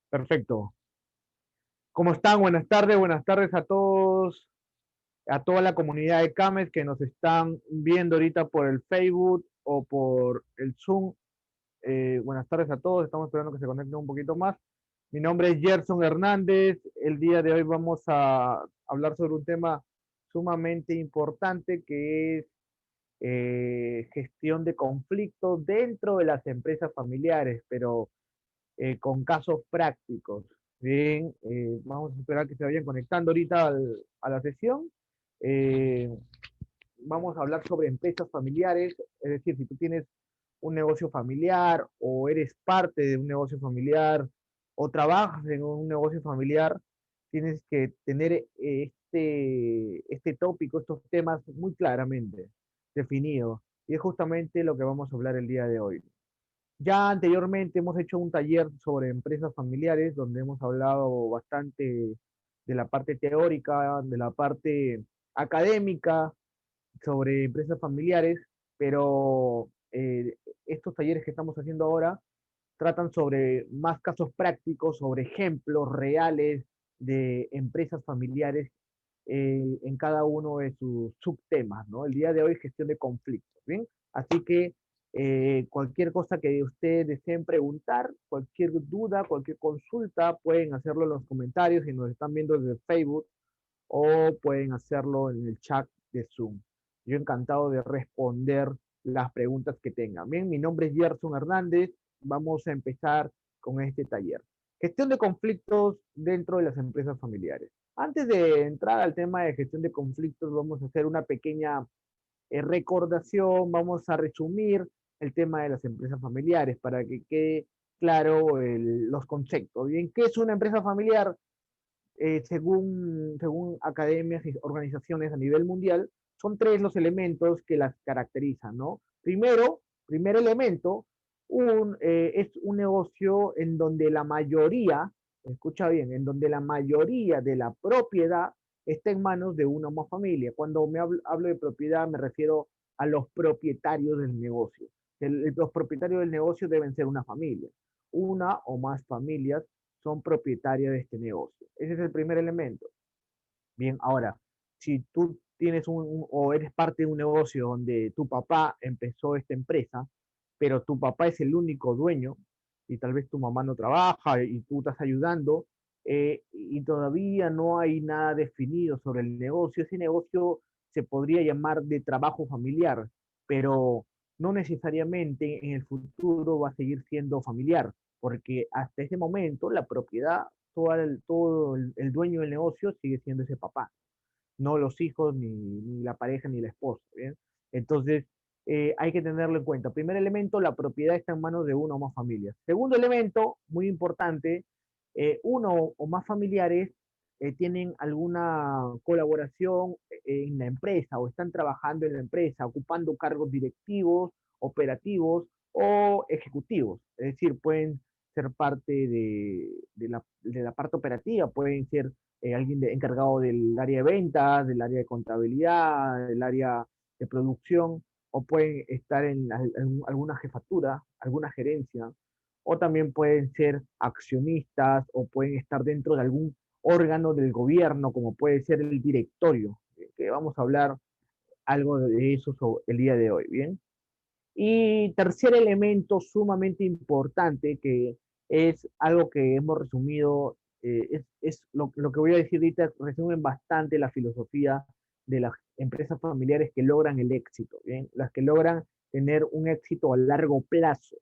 Perfecto. ¿Cómo están? Buenas tardes a todos, a toda la comunidad de CAMES que nos están viendo ahorita por el Facebook o por el Zoom. Buenas tardes a todos, estamos esperando que se conecten un poquito más. Mi nombre es Gerson Hernández. El día de hoy vamos a hablar sobre un tema sumamente importante que es gestión de conflictos dentro de las empresas familiares, pero con casos prácticos. Bien, vamos a esperar que se vayan conectando ahorita a la sesión. Eh, Vamos a hablar sobre empresas familiares, es decir, si tú tienes un negocio familiar o eres parte de un negocio familiar o trabajas en un negocio familiar, tienes que tener este tópico, estos temas muy claramente definidos. Y es justamente lo que vamos a hablar el día de hoy. Ya anteriormente hemos hecho un taller sobre empresas familiares donde hemos hablado bastante de la parte teórica, de la parte académica sobre empresas familiares, pero estos talleres que estamos haciendo ahora tratan sobre más casos prácticos, sobre ejemplos reales de empresas familiares en cada uno de sus subtemas, ¿no? El día de hoy gestión de conflictos, ¿bien? Así que cualquier cosa que ustedes deseen preguntar, cualquier duda, cualquier consulta, pueden hacerlo en los comentarios si nos están viendo desde Facebook o pueden hacerlo en el chat de Zoom. Yo encantado de responder las preguntas que tengan. Bien, mi nombre es Gerson Hernández. Vamos a empezar con este taller. Gestión de conflictos dentro de las empresas familiares. Antes de entrar al tema de gestión de conflictos, vamos a hacer una pequeña recordación, vamos a resumir el tema de las empresas familiares para que quede claro los conceptos. Bien, ¿qué es una empresa familiar? Según academias y organizaciones a nivel mundial, son tres los elementos que las caracterizan, ¿no? Primer elemento, es un negocio en donde la mayoría, escucha bien, en donde la mayoría de la propiedad está en manos de una o más familia. Cuando hablo de propiedad me refiero a los propietarios del negocio. Los propietarios del negocio deben ser una familia, una o más familias son propietarias de este negocio. Ese es el primer elemento. Bien, ahora, si tú tienes o eres parte de un negocio donde tu papá empezó esta empresa, pero tu papá es el único dueño y tal vez tu mamá no trabaja y tú estás ayudando y todavía no hay nada definido sobre el negocio, ese negocio se podría llamar de trabajo familiar, pero no necesariamente en el futuro va a seguir siendo familiar, porque hasta ese momento la propiedad, todo el dueño del negocio sigue siendo ese papá, no los hijos, ni la pareja, ni la esposa. ¿Bien? Entonces, hay que tenerlo en cuenta. Primer elemento, la propiedad está en manos de uno o más familias. Segundo elemento, muy importante, uno o más familiares tienen alguna colaboración en la empresa o están trabajando en la empresa, ocupando cargos directivos, operativos o ejecutivos. Es decir, pueden ser parte de la parte operativa, pueden ser alguien encargado del área de ventas, del área de contabilidad, del área de producción, o pueden estar en alguna jefatura, alguna gerencia, o también pueden ser accionistas o pueden estar dentro de algún órgano del gobierno, como puede ser el directorio, que vamos a hablar algo de eso el día de hoy, ¿bien? Y tercer elemento sumamente importante, que es algo que hemos resumido, es lo que voy a decir ahorita, resumen bastante la filosofía de las empresas familiares que logran el éxito, ¿bien? Las que logran tener un éxito a largo plazo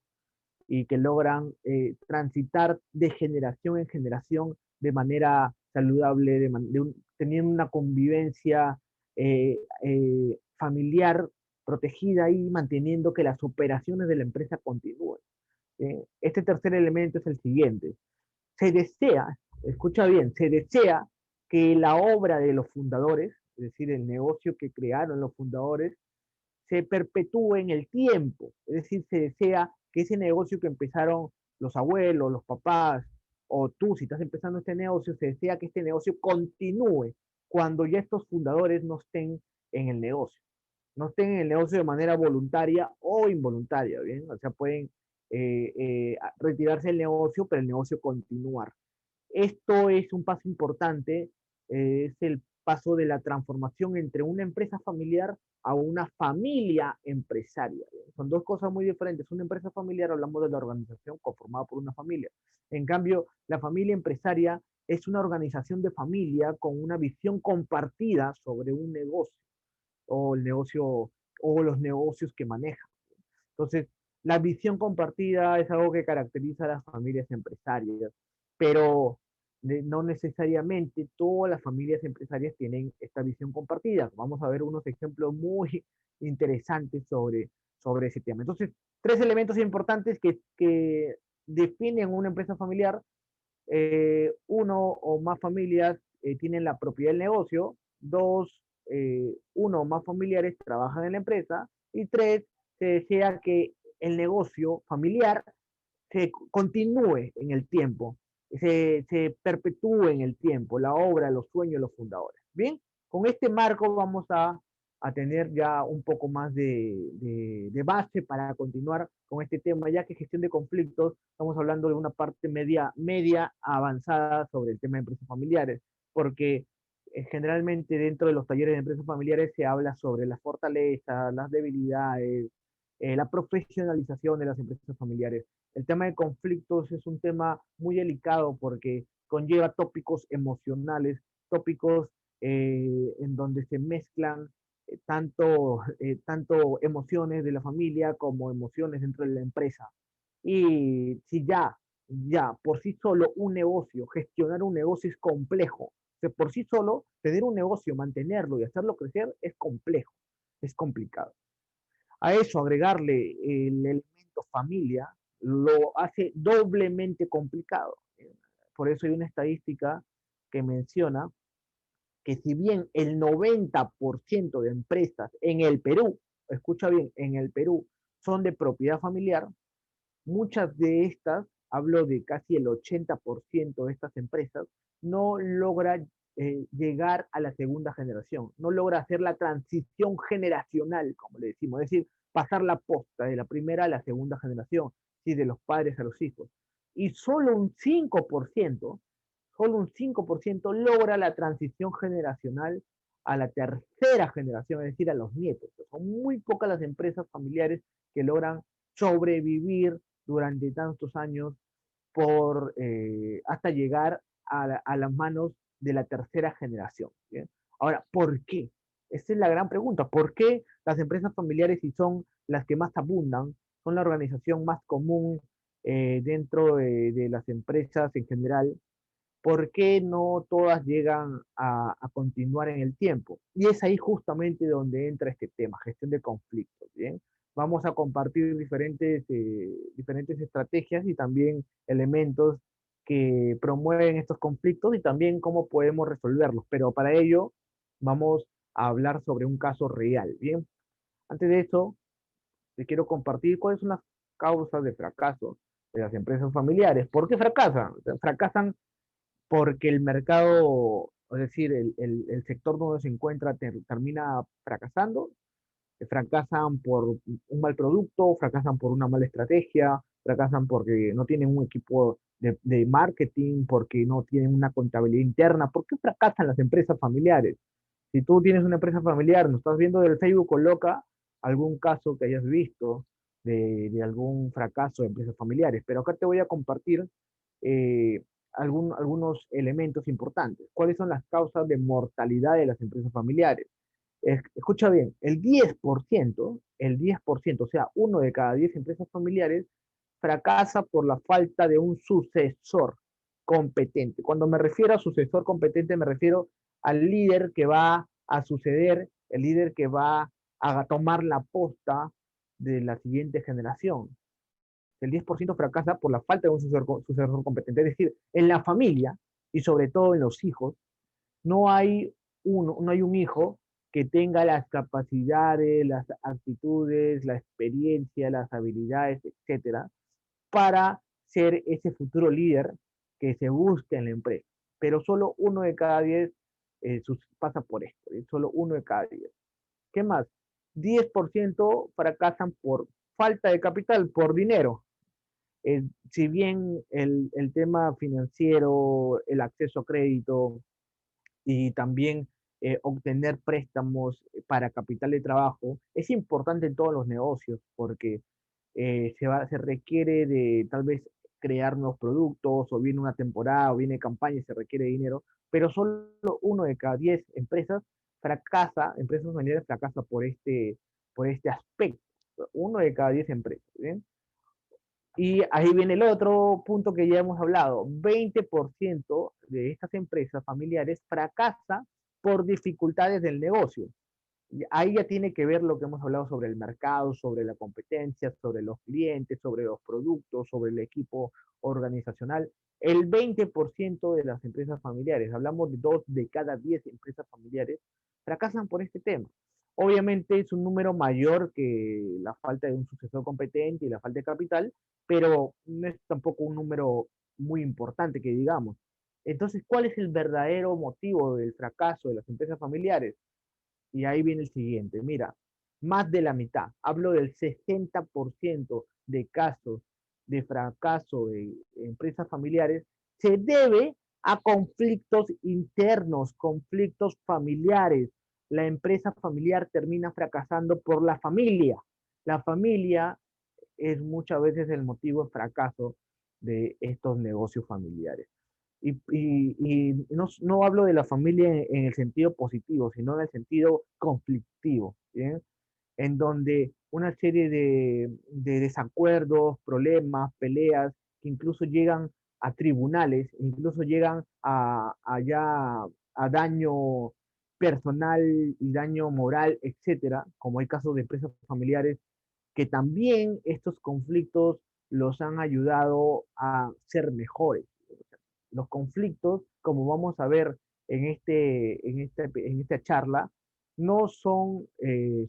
y que logran transitar de generación en generación de manera saludable, teniendo una convivencia familiar protegida y manteniendo que las operaciones de la empresa continúen. Este tercer elemento es el siguiente. Se desea, escucha bien, se desea que la obra de los fundadores, es decir, el negocio que crearon los fundadores, se perpetúe en el tiempo. Es decir, se desea que ese negocio que empezaron los abuelos, los papás, o tú, si estás empezando este negocio, se desea que este negocio continúe cuando ya estos fundadores no estén en el negocio. No estén en el negocio de manera voluntaria o involuntaria, ¿bien? O sea, pueden retirarse del negocio, pero el negocio continuar. Esto es un paso importante, es el paso de la transformación entre una empresa familiar a una familia empresaria. Son dos cosas muy diferentes. Una empresa familiar, hablamos de la organización conformada por una familia. En cambio, la familia empresaria es una organización de familia con una visión compartida sobre un negocio o el negocio o los negocios que maneja. Entonces, la visión compartida es algo que caracteriza a las familias empresarias, pero no necesariamente todas las familias empresarias tienen esta visión compartida. Vamos a ver unos ejemplos muy interesantes sobre ese tema. Entonces, tres elementos importantes que definen una empresa familiar. Uno o más familias tienen la propiedad del negocio. Dos, uno o más familiares trabajan en la empresa. Y tres, se desea que el negocio familiar se continúe en el tiempo, se perpetúe en el tiempo, la obra, los sueños de los fundadores. Bien, con este marco vamos a tener ya un poco más de base para continuar con este tema, ya que gestión de conflictos, estamos hablando de una parte media avanzada sobre el tema de empresas familiares, porque generalmente dentro de los talleres de empresas familiares se habla sobre las fortalezas, las debilidades, la profesionalización de las empresas familiares. El tema de conflictos es un tema muy delicado porque conlleva tópicos emocionales, tópicos en donde se mezclan tanto emociones de la familia como emociones dentro de la empresa. Y si ya por sí solo un negocio, gestionar un negocio es complejo. Que por sí solo tener un negocio, mantenerlo y hacerlo crecer es complejo, es complicado. A eso agregarle el elemento familia lo hace doblemente complicado. Por eso hay una estadística que menciona que si bien el 90% de empresas en el Perú, escucha bien, en el Perú son de propiedad familiar, muchas de estas, hablo de casi el 80% de estas empresas, no logra llegar a la segunda generación, no logra hacer la transición generacional, como le decimos, es decir, pasar la posta de la primera a la segunda generación, ¿sí? De los padres a los hijos. Y solo un 5% logra la transición generacional a la tercera generación, es decir, a los nietos. Son muy pocas las empresas familiares que logran sobrevivir durante tantos años hasta llegar a las manos de la tercera generación. ¿Bien? Ahora, ¿por qué? Esa es la gran pregunta. ¿Por qué las empresas familiares, si son las que más abundan, son la organización más común dentro de las empresas en general? ¿Por qué no todas llegan a continuar en el tiempo? Y es ahí justamente donde entra este tema, gestión de conflictos, ¿bien? Vamos a compartir diferentes estrategias y también elementos que promueven estos conflictos y también cómo podemos resolverlos. Pero para ello vamos a hablar sobre un caso real, ¿bien? Antes de eso, te quiero compartir cuáles son las causas de fracaso de las empresas familiares. ¿Por qué fracasan? Fracasan porque el mercado, es decir, el sector donde se encuentra termina fracasando, fracasan por un mal producto, fracasan por una mala estrategia, fracasan porque no tienen un equipo de marketing, porque no tienen una contabilidad interna. ¿Por qué fracasan las empresas familiares? Si tú tienes una empresa familiar, nos estás viendo del Facebook, coloca algún caso que hayas visto de algún fracaso de empresas familiares. Pero acá te voy a compartir eh, algunos elementos importantes. ¿Cuáles son las causas de mortalidad de las empresas familiares? Escucha bien, el 10%, o sea, uno de cada 10 empresas familiares fracasa por la falta de un sucesor competente. Cuando me refiero a sucesor competente, me refiero al líder que va a suceder, el líder que va a tomar la posta de la siguiente generación. El 10% fracasa por la falta de un sucesor competente. Es decir, en la familia y sobre todo en los hijos, no hay un hijo que tenga las capacidades, las actitudes, la experiencia, las habilidades, etcétera, para ser ese futuro líder que se busca en la empresa. Pero solo uno de cada 10 pasa por esto, solo uno de cada 10. ¿Qué más? 10% fracasan por falta de capital, por dinero. Si bien el tema financiero, el acceso a crédito y también obtener préstamos para capital de trabajo es importante en todos los negocios porque se requiere de tal vez crear nuevos productos o viene una temporada o viene campaña y se requiere dinero, pero solo uno de cada 10 empresas fracasa, empresas familiares fracasa por este aspecto. Uno de cada 10 empresas, ¿bien? Y ahí viene el otro punto que ya hemos hablado. 20% de estas empresas familiares fracasa por dificultades del negocio. Y ahí ya tiene que ver lo que hemos hablado sobre el mercado, sobre la competencia, sobre los clientes, sobre los productos, sobre el equipo organizacional. El 20% de las empresas familiares, hablamos de 2 de cada 10 empresas familiares, fracasan por este tema. Obviamente es un número mayor que la falta de un sucesor competente y la falta de capital, pero no es tampoco un número muy importante que digamos. Entonces, ¿cuál es el verdadero motivo del fracaso de las empresas familiares? Y ahí viene el siguiente, mira, más de la mitad, hablo del 60% de casos de fracaso de empresas familiares, se debe a conflictos internos, conflictos familiares. La empresa familiar termina fracasando por la familia. La familia es muchas veces el motivo de fracaso de estos negocios familiares. Y no hablo de la familia en el sentido positivo, sino en el sentido conflictivo, ¿bien? En donde una serie de desacuerdos, problemas, peleas, que incluso llegan a tribunales, incluso llegan a daño personal y daño moral, etcétera, como hay casos de empresas familiares que también estos conflictos los han ayudado a ser mejores. Los conflictos, como vamos a ver en esta charla, no son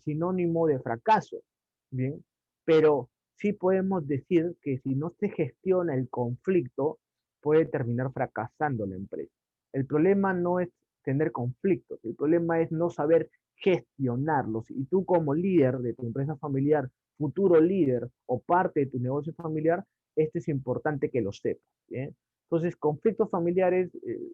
sinónimo de fracaso, ¿bien? Pero sí podemos decir que si no se gestiona el conflicto, puede terminar fracasando la empresa. El problema no es tener conflictos, el problema es no saber gestionarlos. Y tú como líder de tu empresa familiar, futuro líder o parte de tu negocio familiar, este es importante que lo sepas, ¿bien? Entonces, conflictos familiares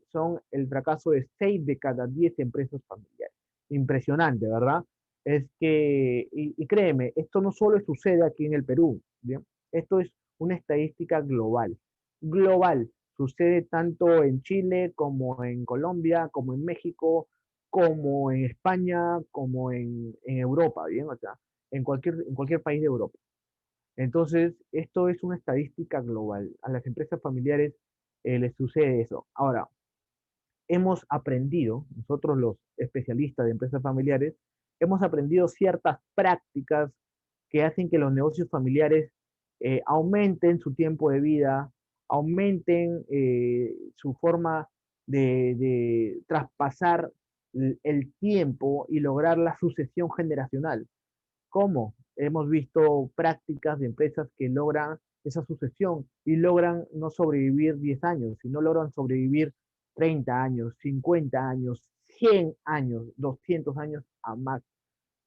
son el fracaso de 6 de cada 10 empresas familiares. Impresionante, ¿verdad? Es que, y créeme, esto no solo sucede aquí en el Perú, ¿bien? Esto es una estadística global. Global. Sucede tanto en Chile como en Colombia, como en México, como en España, como en Europa, ¿bien? O sea, en cualquier país de Europa. Entonces, esto es una estadística global. A las empresas familiares les sucede eso. Ahora, hemos aprendido, nosotros los especialistas de empresas familiares, hemos aprendido ciertas prácticas que hacen que los negocios familiares aumenten su tiempo de vida, aumenten su forma de traspasar el tiempo y lograr la sucesión generacional. ¿Cómo? Hemos visto prácticas de empresas que logran esa sucesión y logran no sobrevivir 10 años, sino logran sobrevivir 30 años, 50 años, 100 años, 200 años a más.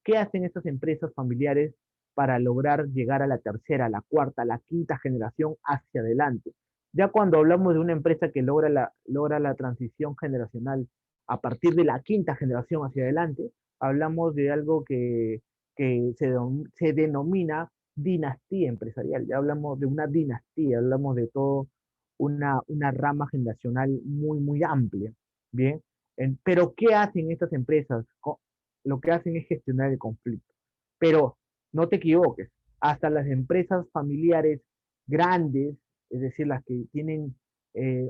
¿Qué hacen estas empresas familiares para lograr llegar a la tercera, la cuarta, la quinta generación hacia adelante? Ya cuando hablamos de una empresa que logra la transición generacional a partir de la quinta generación hacia adelante, hablamos de algo que se denomina dinastía empresarial. Ya hablamos de una dinastía, hablamos de todo una rama generacional muy, muy amplia. Bien, pero ¿qué hacen estas empresas? Lo que hacen es gestionar el conflicto. Pero no te equivoques, hasta las empresas familiares grandes, es decir, las que tienen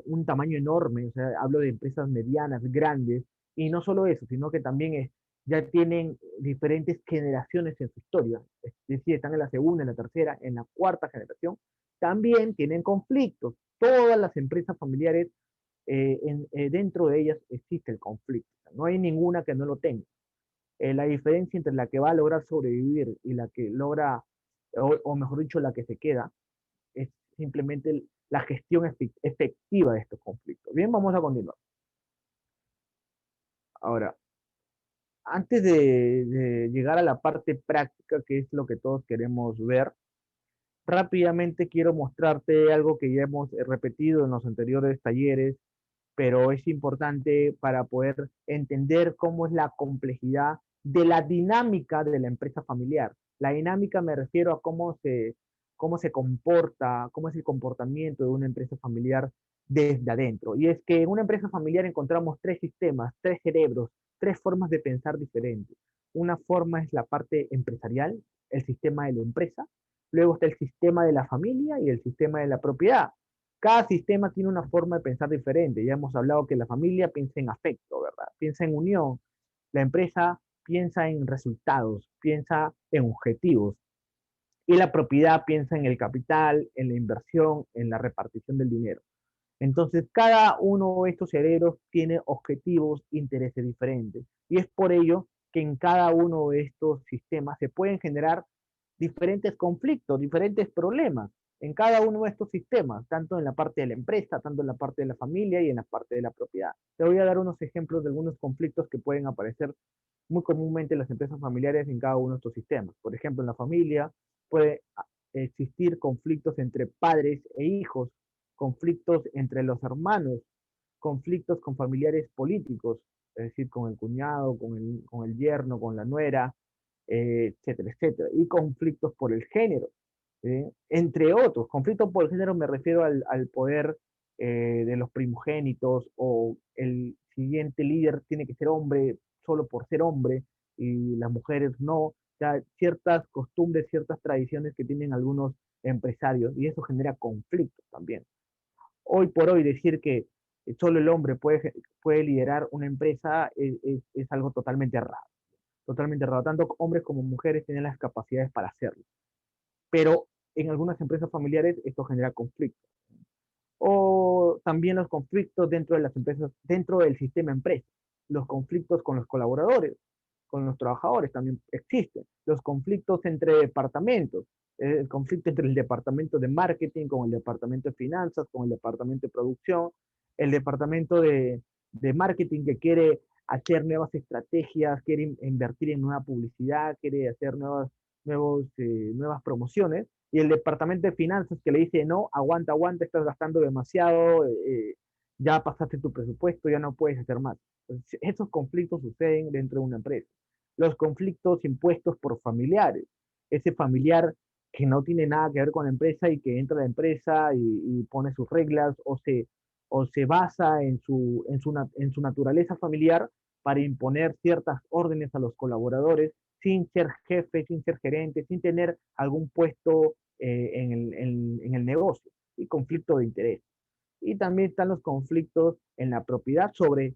un tamaño enorme, o sea, hablo de empresas medianas, grandes, y no solo eso, sino que también ya tienen diferentes generaciones en su historia, es decir, están en la segunda, en la tercera, en la cuarta generación, también tienen conflictos. Todas las empresas familiares, dentro de ellas existe el conflicto, no hay ninguna que no lo tenga. La diferencia entre la que va a lograr sobrevivir y la que logra, o mejor dicho, la que se queda, es simplemente la gestión efectiva de estos conflictos. Bien, vamos a continuar. Ahora, antes de llegar a la parte práctica, que es lo que todos queremos ver, Rápidamente quiero mostrarte algo que ya hemos repetido en los anteriores talleres, pero es importante para poder entender cómo es la complejidad de la dinámica de la empresa familiar. La dinámica me refiero a cómo se comporta, cómo es el comportamiento de una empresa familiar desde adentro. Y es que en una empresa familiar encontramos tres sistemas, tres cerebros, tres formas de pensar diferentes. Una forma es la parte empresarial, el sistema de la empresa. Luego está el sistema de la familia y el sistema de la propiedad. Cada sistema tiene una forma de pensar diferente. Ya hemos hablado que la familia piensa en afecto, ¿verdad? Piensa en unión. La empresa piensa en resultados, piensa en objetivos. Y la propiedad piensa en el capital, en la inversión, en la repartición del dinero. Entonces, cada uno de estos cerebros tiene objetivos, intereses diferentes. Y es por ello que en cada uno de estos sistemas se pueden generar diferentes conflictos, diferentes problemas en cada uno de estos sistemas, tanto en la parte de la empresa, tanto en la parte de la familia y en la parte de la propiedad. Te voy a dar unos ejemplos de algunos conflictos que pueden aparecer muy comúnmente en las empresas familiares en cada uno de estos sistemas. Por ejemplo, en la familia puede existir conflictos entre padres e hijos, conflictos entre los hermanos, conflictos con familiares políticos, es decir, con el cuñado, con el yerno, con la nuera, etcétera, etcétera. Y conflictos por el género, entre otros. Conflictos por el género me refiero al poder de los primogénitos o el siguiente líder tiene que ser hombre solo por ser hombre y las mujeres no. O sea, ciertas costumbres, ciertas tradiciones que tienen algunos empresarios y eso genera conflictos también. Hoy por hoy decir que solo el hombre puede liderar una empresa es algo totalmente errado. Tanto hombres como mujeres tienen las capacidades para hacerlo, pero en algunas empresas familiares esto genera conflictos. O también los conflictos dentro de las empresas, dentro del sistema empresa. Los conflictos con los colaboradores, con los trabajadores también existen. Los conflictos entre departamentos, el conflicto entre el departamento de marketing con el departamento de finanzas, con el departamento de producción, el departamento de marketing que quiere hacer nuevas estrategias, quiere invertir en nueva publicidad, quiere hacer nuevas promociones, y el departamento de finanzas que le dice, no, aguanta, aguanta, estás gastando demasiado, ya pasaste tu presupuesto, ya no puedes hacer más. Entonces, esos conflictos suceden dentro de una empresa. Los conflictos impuestos por familiares. Ese familiar que no tiene nada que ver con la empresa y que entra a la empresa y pone sus reglas o se basa en su naturaleza familiar para imponer ciertas órdenes a los colaboradores sin ser jefe, sin ser gerente, sin tener algún puesto en el negocio y conflicto de interés. Y también están los conflictos en la propiedad sobre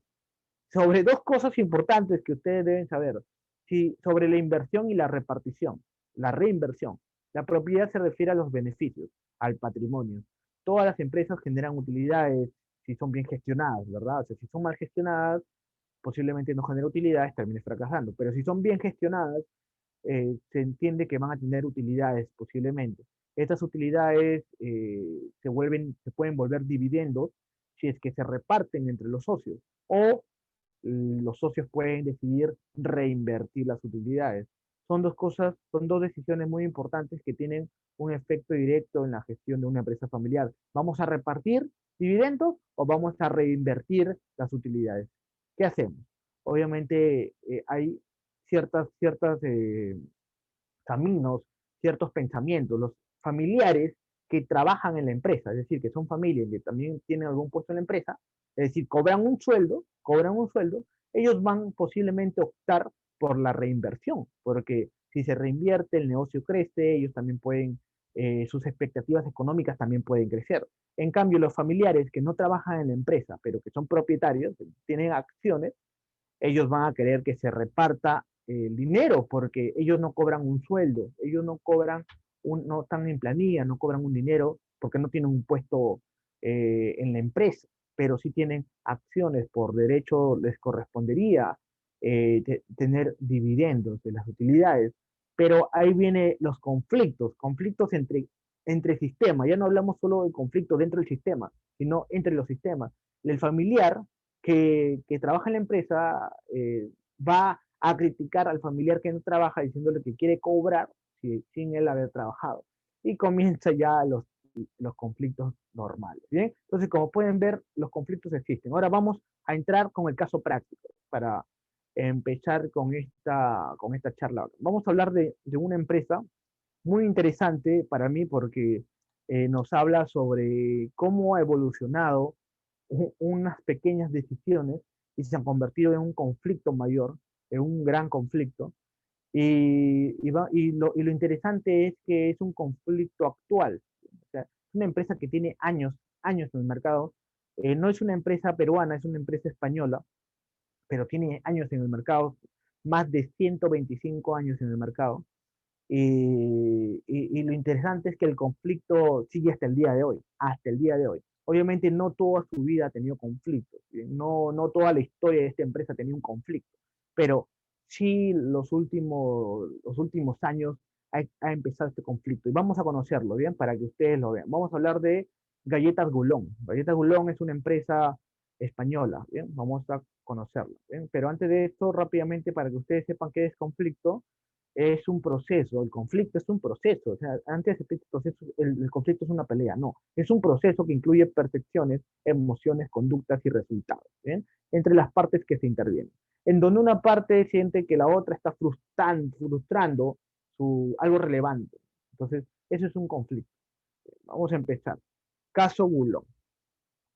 dos cosas importantes que ustedes deben saber. Sí, sobre la inversión y la repartición, la reinversión. La propiedad se refiere a los beneficios, al patrimonio. Todas las empresas generan utilidades si son bien gestionadas, ¿verdad? O sea, si son mal gestionadas, posiblemente no genere utilidades, termine fracasando. Pero si son bien gestionadas, se entiende que van a tener utilidades posiblemente. Estas utilidades se pueden volver dividendos si es que se reparten entre los socios o los socios pueden decidir reinvertir las utilidades. Son dos cosas, son dos decisiones muy importantes que tienen un efecto directo en la gestión de una empresa familiar. ¿Vamos a repartir dividendos o vamos a reinvertir las utilidades? ¿Qué hacemos? Obviamente hay ciertas caminos, ciertos pensamientos. Los familiares que trabajan en la empresa, es decir, que son familias que también tienen algún puesto en la empresa, es decir, cobran un sueldo, ellos van posiblemente a optar por la reinversión, porque si se reinvierte, el negocio crece, ellos también pueden, sus expectativas económicas también pueden crecer. En cambio, los familiares que no trabajan en la empresa, pero que son propietarios, tienen acciones, ellos van a querer que se reparta el dinero porque ellos no cobran un sueldo, ellos no están en planilla, no cobran un dinero porque no tienen un puesto en la empresa, pero sí tienen acciones, por derecho les correspondería tener dividendos de las utilidades. Pero ahí vienen los conflictos entre sistemas. Ya no hablamos solo de conflictos dentro del sistema, sino entre los sistemas. El familiar que trabaja en la empresa va a criticar al familiar que no trabaja diciéndole que quiere cobrar sin él haber trabajado. y comienza ya los conflictos normales, ¿bien? Entonces, como pueden ver, los conflictos existen. Ahora vamos a entrar con el caso práctico para empezar con esta charla. Vamos a hablar de una empresa muy interesante para mí porque nos habla sobre cómo ha evolucionado unas pequeñas decisiones y se han convertido en un conflicto mayor, en un gran conflicto. Y lo interesante es que es un conflicto actual. O sea, es una empresa que tiene años, años en el mercado. No es una empresa peruana, es una empresa española, pero tiene años en el mercado, más de 125 años en el mercado. Y lo interesante es que el conflicto sigue hasta el día de hoy, hasta el día de hoy. Obviamente no toda su vida ha tenido conflictos, no, no toda la historia de esta empresa ha tenido un conflicto, pero sí los últimos años ha empezado este conflicto. Y vamos a conocerlo, ¿bien? Para que ustedes lo vean. Vamos a hablar de Galletas Gulón. Galletas Gulón es una empresa española, ¿bien? Vamos a conocerlo, ¿bien? Pero antes de esto, rápidamente, para que ustedes sepan qué es conflicto, es un proceso, el conflicto es un proceso, o sea, antes de proceso, el conflicto es una pelea, no, es un proceso que incluye percepciones, emociones, conductas y resultados, ¿bien? Entre las partes que se intervienen, en donde una parte siente que la otra está frustrando algo relevante, entonces eso es un conflicto. Vamos a empezar. Caso Bulón.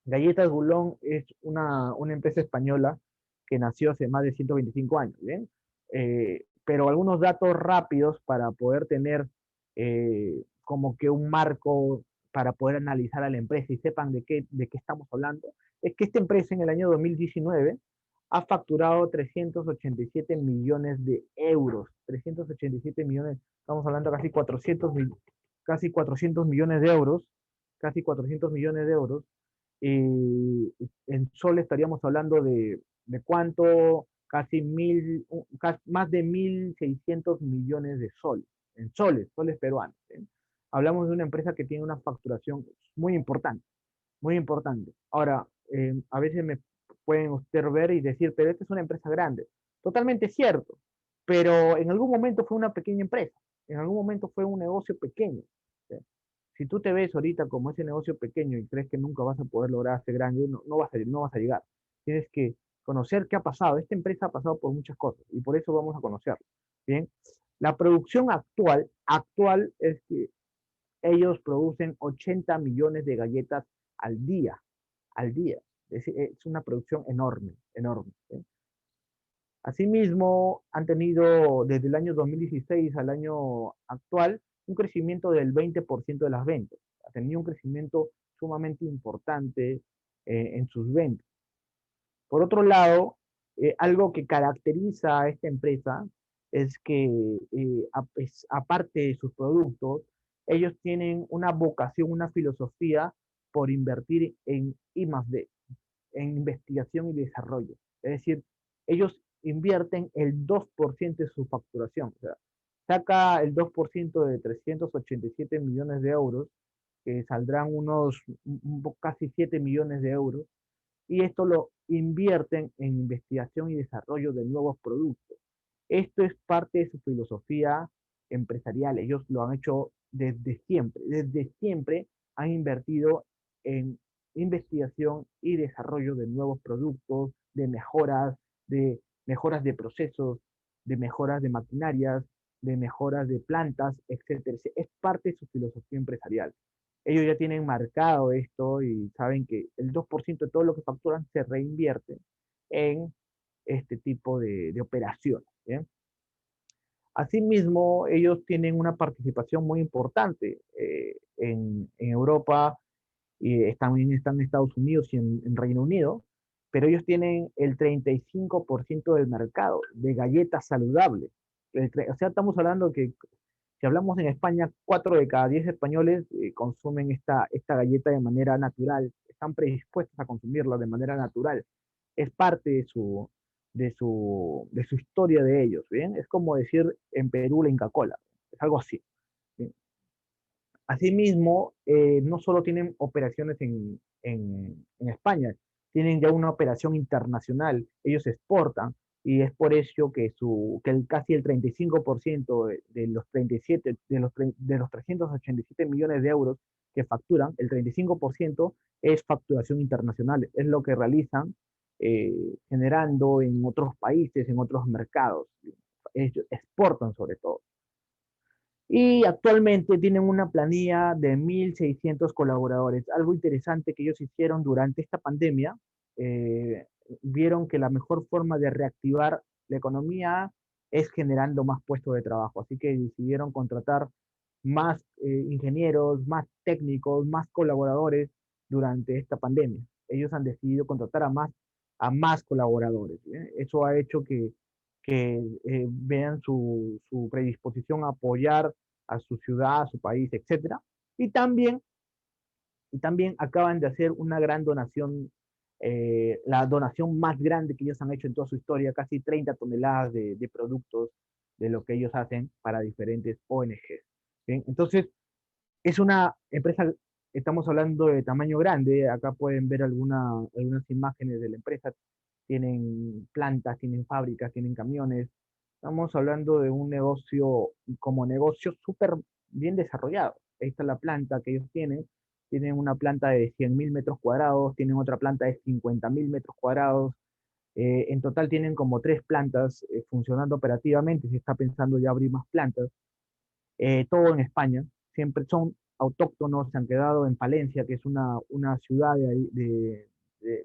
Galletas Bulón es una empresa española que nació hace más de 125 años, ¿bien? Pero algunos datos rápidos para poder tener como que un marco para poder analizar a la empresa y sepan de qué estamos hablando, es que esta empresa en el año 2019 ha facturado 387 millones de euros. 387 millones, estamos hablando casi 400 millones de euros, casi 400 millones de euros, y en sol estaríamos hablando de cuánto, más de 1.600 millones de soles, en soles peruanos, ¿eh? Hablamos de una empresa que tiene una facturación muy importante, muy importante. Ahora, a veces me pueden usted ver y decir, pero esta es una empresa grande. Totalmente cierto, pero en algún momento fue una pequeña empresa, en algún momento fue un negocio pequeño. ¿Sí? Si tú te ves ahorita como ese negocio pequeño y crees que nunca vas a poder lograr ser grande, no, no vas a llegar. Tienes que conocer qué ha pasado. Esta empresa ha pasado por muchas cosas y por eso vamos a conocerlo. Bien, la producción actual es que ellos producen 80 millones de galletas al día, al día. Es una producción enorme, enorme. ¿Sí? Asimismo, han tenido desde el año 2016 al año actual un crecimiento del 20% de las ventas. Ha tenido un crecimiento sumamente importante en sus ventas. Por otro lado, algo que caracteriza a esta empresa es que, aparte de sus productos, ellos tienen una vocación, una filosofía por invertir en I+D, en investigación y desarrollo. Es decir, ellos invierten el 2% de su facturación. O sea, saca el 2% de 387 millones de euros, que saldrán casi 7 millones de euros, y esto lo invierten en investigación y desarrollo de nuevos productos. Esto es parte de su filosofía empresarial. Ellos lo han hecho desde siempre han invertido en investigación y desarrollo de nuevos productos, de mejoras de procesos, de mejoras de maquinarias, de mejoras de plantas, etcétera. Es parte de su filosofía empresarial. Ellos ya tienen marcado esto y saben que el 2% de todo lo que facturan se reinvierte en este tipo de operaciones. ¿Bien? Asimismo, ellos tienen una participación muy importante en Europa y también están en Estados Unidos y en Reino Unido, pero ellos tienen el 35% del mercado de galletas saludables. O sea, estamos hablando que si hablamos en España, 4 de cada 10 españoles consumen esta galleta de manera natural, están predispuestos a consumirla de manera natural. Es parte de su historia de ellos, ¿bien? Es como decir en Perú la Inca Kola, es algo así. ¿Bien? Asimismo, no solo tienen operaciones en España, tienen ya una operación internacional, ellos exportan. y es por eso que, casi el 35% de los 37, de los 387 millones de euros que facturan, el 35% es facturación internacional, es lo que realizan eh, generando en otros países, en otros mercados. Ellos exportan sobre todo. Y actualmente tienen una planilla de 1.600 colaboradores. Algo interesante que ellos hicieron durante esta pandemia, eh, vieron que la mejor forma de reactivar la economía es generando más puestos de trabajo. Así que decidieron contratar más ingenieros, más técnicos, más colaboradores durante esta pandemia. Ellos han decidido contratar a más colaboradores. Eso ha hecho que vean su predisposición a apoyar a su ciudad, a su país, etcétera. Y también, y también acaban de hacer una gran donación, la donación más grande que ellos han hecho en toda su historia, casi 30 toneladas de productos de lo que ellos hacen para diferentes ONGs. ¿Bien? Entonces, es una empresa, estamos hablando de tamaño grande, acá pueden ver algunas imágenes de la empresa, tienen plantas, tienen fábricas, tienen camiones, estamos hablando de un negocio como negocio súper bien desarrollado. Ahí está la planta que ellos tienen una planta de 100.000 metros cuadrados, tienen otra planta de 50.000 metros cuadrados, en total tienen como tres plantas funcionando operativamente, se está pensando ya abrir más plantas, todo en España, siempre son autóctonos, se han quedado en Palencia, que es una ciudad de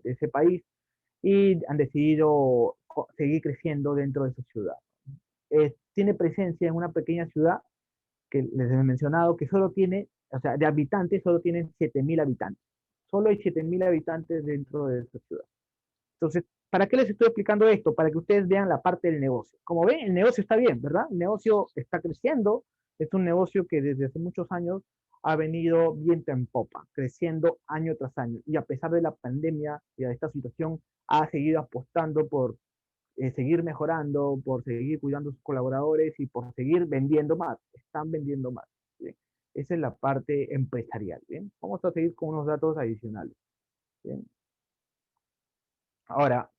ese país, y han decidido seguir creciendo dentro de esa ciudad. Tiene presencia en una pequeña ciudad que les he mencionado, que solo tiene, o sea, de habitantes, solo tienen 7.000 habitantes. Solo hay 7.000 habitantes dentro de esa ciudad. Entonces, ¿para qué les estoy explicando esto? Para que ustedes vean la parte del negocio. Como ven, el negocio está bien, ¿verdad? El negocio está creciendo. Es un negocio que desde hace muchos años ha venido viento en popa, creciendo año tras año. Y a pesar de la pandemia y de esta situación, ha seguido apostando por seguir mejorando, por seguir cuidando a sus colaboradores y por seguir vendiendo más. Están vendiendo más. ¿Bien? Esa es la parte empresarial. ¿Bien? Vamos a seguir con unos datos adicionales. ¿Bien? Ahora,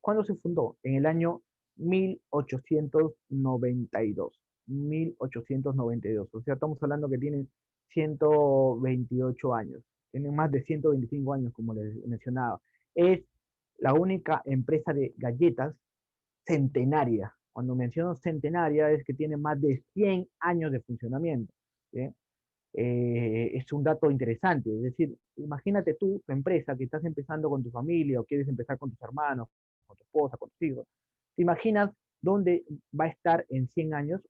¿cuándo se fundó? En el año 1892. 1892. O sea, estamos hablando que tienen 128 años. Tienen más de 125 años, como les mencionaba. Es la única empresa de galletas centenaria. Cuando menciono centenaria es que tiene más de 100 años de funcionamiento. ¿Sí? Es un dato interesante. Es decir, imagínate tú, tu empresa, que estás empezando con tu familia o quieres empezar con tus hermanos, con tu esposa, con tus hijos. ¿Te imaginas dónde va a estar en 100 años?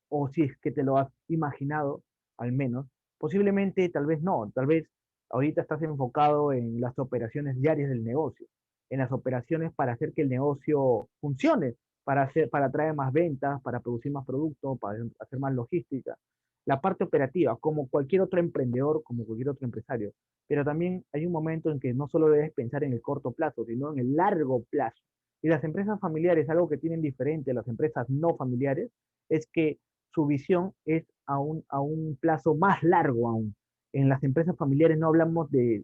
O si es que te lo has imaginado, al menos. Posiblemente, tal vez no. Tal vez ahorita estás enfocado en las operaciones diarias del negocio, en las operaciones para hacer que el negocio funcione, para traer más ventas, para producir más productos, para hacer más logística la parte operativa, como cualquier otro emprendedor, como cualquier otro empresario. Pero también hay un momento en que no solo debes pensar en el corto plazo, sino en el largo plazo. Y las empresas familiares, algo que tienen diferente a las empresas no familiares, es que su visión es a un plazo más largo aún. En las empresas familiares no hablamos de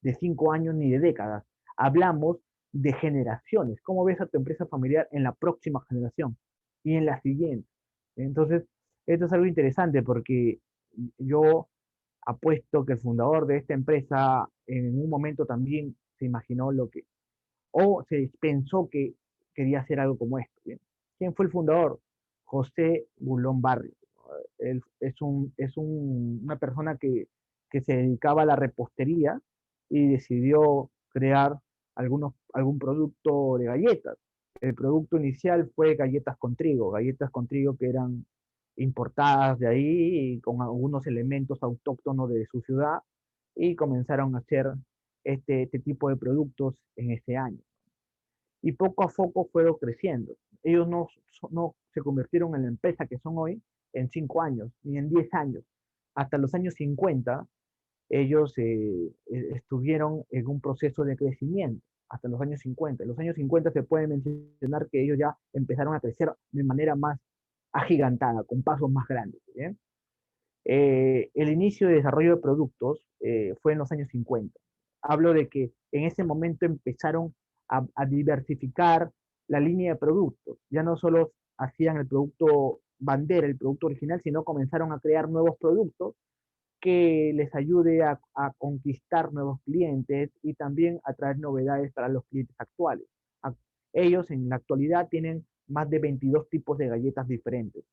5 años ni de décadas, hablamos de generaciones. ¿Cómo ves a tu empresa familiar en la próxima generación y en la siguiente? Entonces, esto es algo interesante porque yo apuesto que el fundador de esta empresa en un momento también se imaginó o se pensó que quería hacer algo como esto. ¿Bien? ¿Quién fue el fundador? José Bulón Barrios. Él una persona que se dedicaba a la repostería y decidió crear algún producto de galletas. El producto inicial fue galletas con trigo que eran importadas de ahí y con algunos elementos autóctonos de su ciudad y comenzaron a hacer este tipo de productos en ese año. Y poco a poco fueron creciendo. Ellos no se convirtieron en la empresa que son hoy en 5 años, ni en 10 años. Hasta los años 50, ellos estuvieron en un proceso de crecimiento, hasta los años 50. En los años 50 se puede mencionar que ellos ya empezaron a crecer de manera más agigantada, con pasos más grandes. ¿Bien? El inicio de desarrollo de productos fue en los años 50. Hablo de que en ese momento empezaron a diversificar la línea de productos. Ya no solo hacían el producto bandera, el producto original, sino comenzaron a crear nuevos productos que les ayude a conquistar nuevos clientes y también a traer novedades para los clientes actuales. A- Ellos en la actualidad tienen más de 22 tipos de galletas diferentes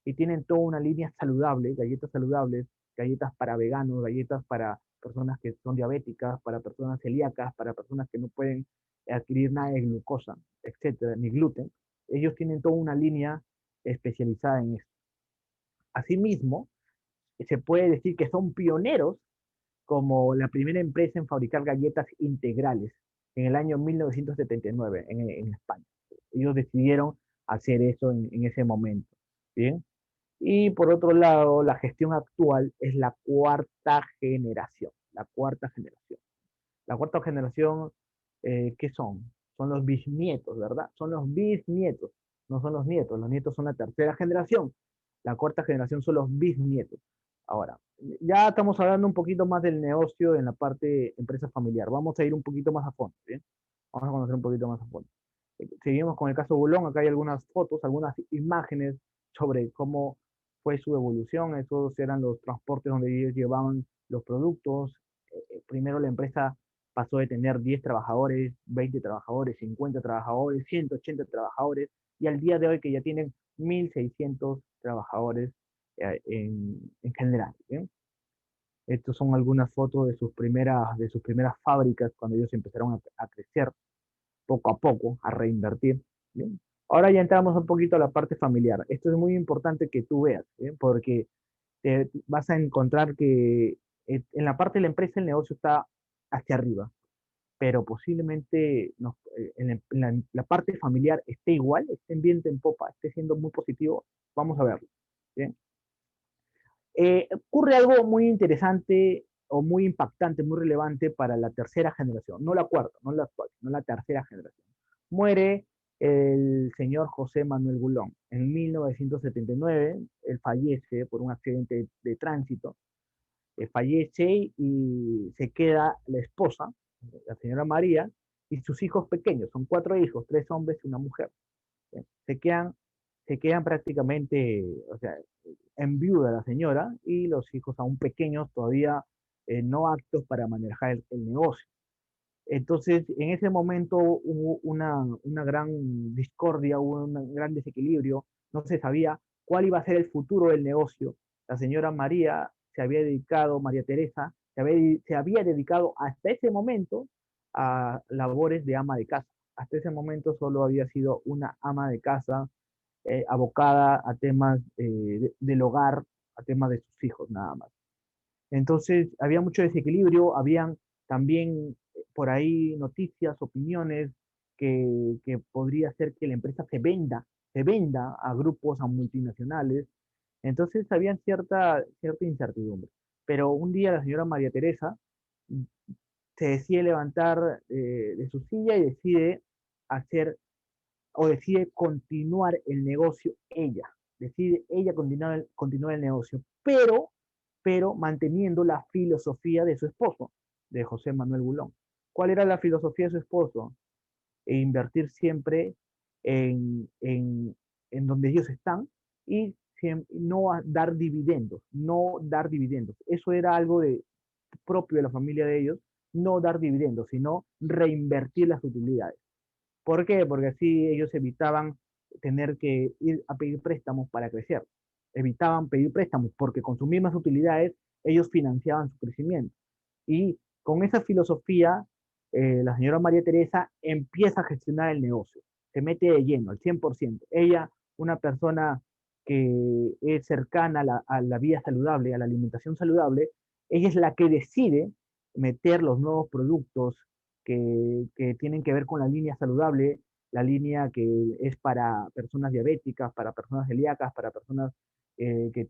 y tienen toda una línea saludable, galletas saludables, galletas para veganos, galletas para personas que son diabéticas, para personas celíacas, para personas que no pueden adquirir nada de glucosa, etcétera, ni gluten. Ellos tienen toda una línea especializada en eso. Asimismo, se puede decir que son pioneros como la primera empresa en fabricar galletas integrales en el año 1979 en España. Ellos decidieron hacer eso en ese momento. ¿Bien? Y por otro lado, la gestión actual es la cuarta generación. La cuarta generación. La cuarta generación, ¿qué son? Son los bisnietos, ¿verdad? Son los bisnietos, no son los nietos. Los nietos son la tercera generación. La cuarta generación son los bisnietos. Ahora, ya estamos hablando un poquito más del negocio en la parte empresa familiar. Vamos a ir un poquito más a fondo, ¿bien? Vamos a conocer un poquito más a fondo. Seguimos con el caso Bulón. Acá hay algunas fotos, algunas imágenes sobre cómo fue su evolución. Esos eran los transportes donde ellos llevaban los productos. Primero la empresa pasó de tener 10 trabajadores, 20 trabajadores, 50 trabajadores, 180 trabajadores, y al día de hoy que ya tienen 1.600 trabajadores en general. ¿Bien? Estas son algunas fotos de sus primeras fábricas cuando ellos empezaron a crecer poco a poco, a reinvertir. ¿Bien? Ahora ya entramos un poquito a la parte familiar. Esto es muy importante que tú veas, ¿bien? Porque te vas a encontrar que en la parte de la empresa el negocio está hacia arriba, pero posiblemente la parte familiar esté igual, esté en viento en popa, esté siendo muy positivo. Vamos a verlo. ¿Bien? Ocurre algo muy interesante o muy impactante, muy relevante para la tercera generación, no la cuarta, no la actual, no la tercera generación. Muere el señor José Manuel Bulón. En 1979, él fallece por un accidente de tránsito, fallece y se queda la esposa, la señora María, y sus hijos pequeños, son 4 hijos, 3 hombres y una mujer. Se quedan, se quedan prácticamente, o sea, en viuda la señora y los hijos aún pequeños, todavía no aptos para manejar el negocio. Entonces, en ese momento hubo una gran discordia, hubo un gran desequilibrio, no se sabía cuál iba a ser el futuro del negocio. La señora María se había dedicado, María Teresa, se había dedicado hasta ese momento a labores de ama de casa. Hasta ese momento solo había sido una ama de casa abocada a temas del hogar, a temas de sus hijos nada más. Entonces, había mucho desequilibrio, habían también por ahí noticias, opiniones que podría ser que la empresa se venda a grupos, a multinacionales. Entonces, había cierta incertidumbre. Pero un día la señora María Teresa se decide levantar de su silla y decide hacer o decide continuar el negocio ella. Decide ella continuar el negocio, pero manteniendo la filosofía de su esposo, de José Manuel Bulón. ¿Cuál era la filosofía de su esposo? Invertir siempre en donde ellos están y no dar dividendos, no dar dividendos. Eso era algo propio de la familia de ellos, no dar dividendos, sino reinvertir las utilidades. ¿Por qué? Porque así ellos evitaban tener que ir a pedir préstamos para crecer. Evitaban pedir préstamos porque con sus mismas utilidades ellos financiaban su crecimiento. Y con esa filosofía, la señora María Teresa empieza a gestionar el negocio. Se mete de lleno, al 100%. Ella, una persona que es cercana a la vida saludable, a la alimentación saludable, ella es la que decide meter los nuevos productos que tienen que ver con la línea saludable, la línea que es para personas diabéticas, para personas celíacas, para personas que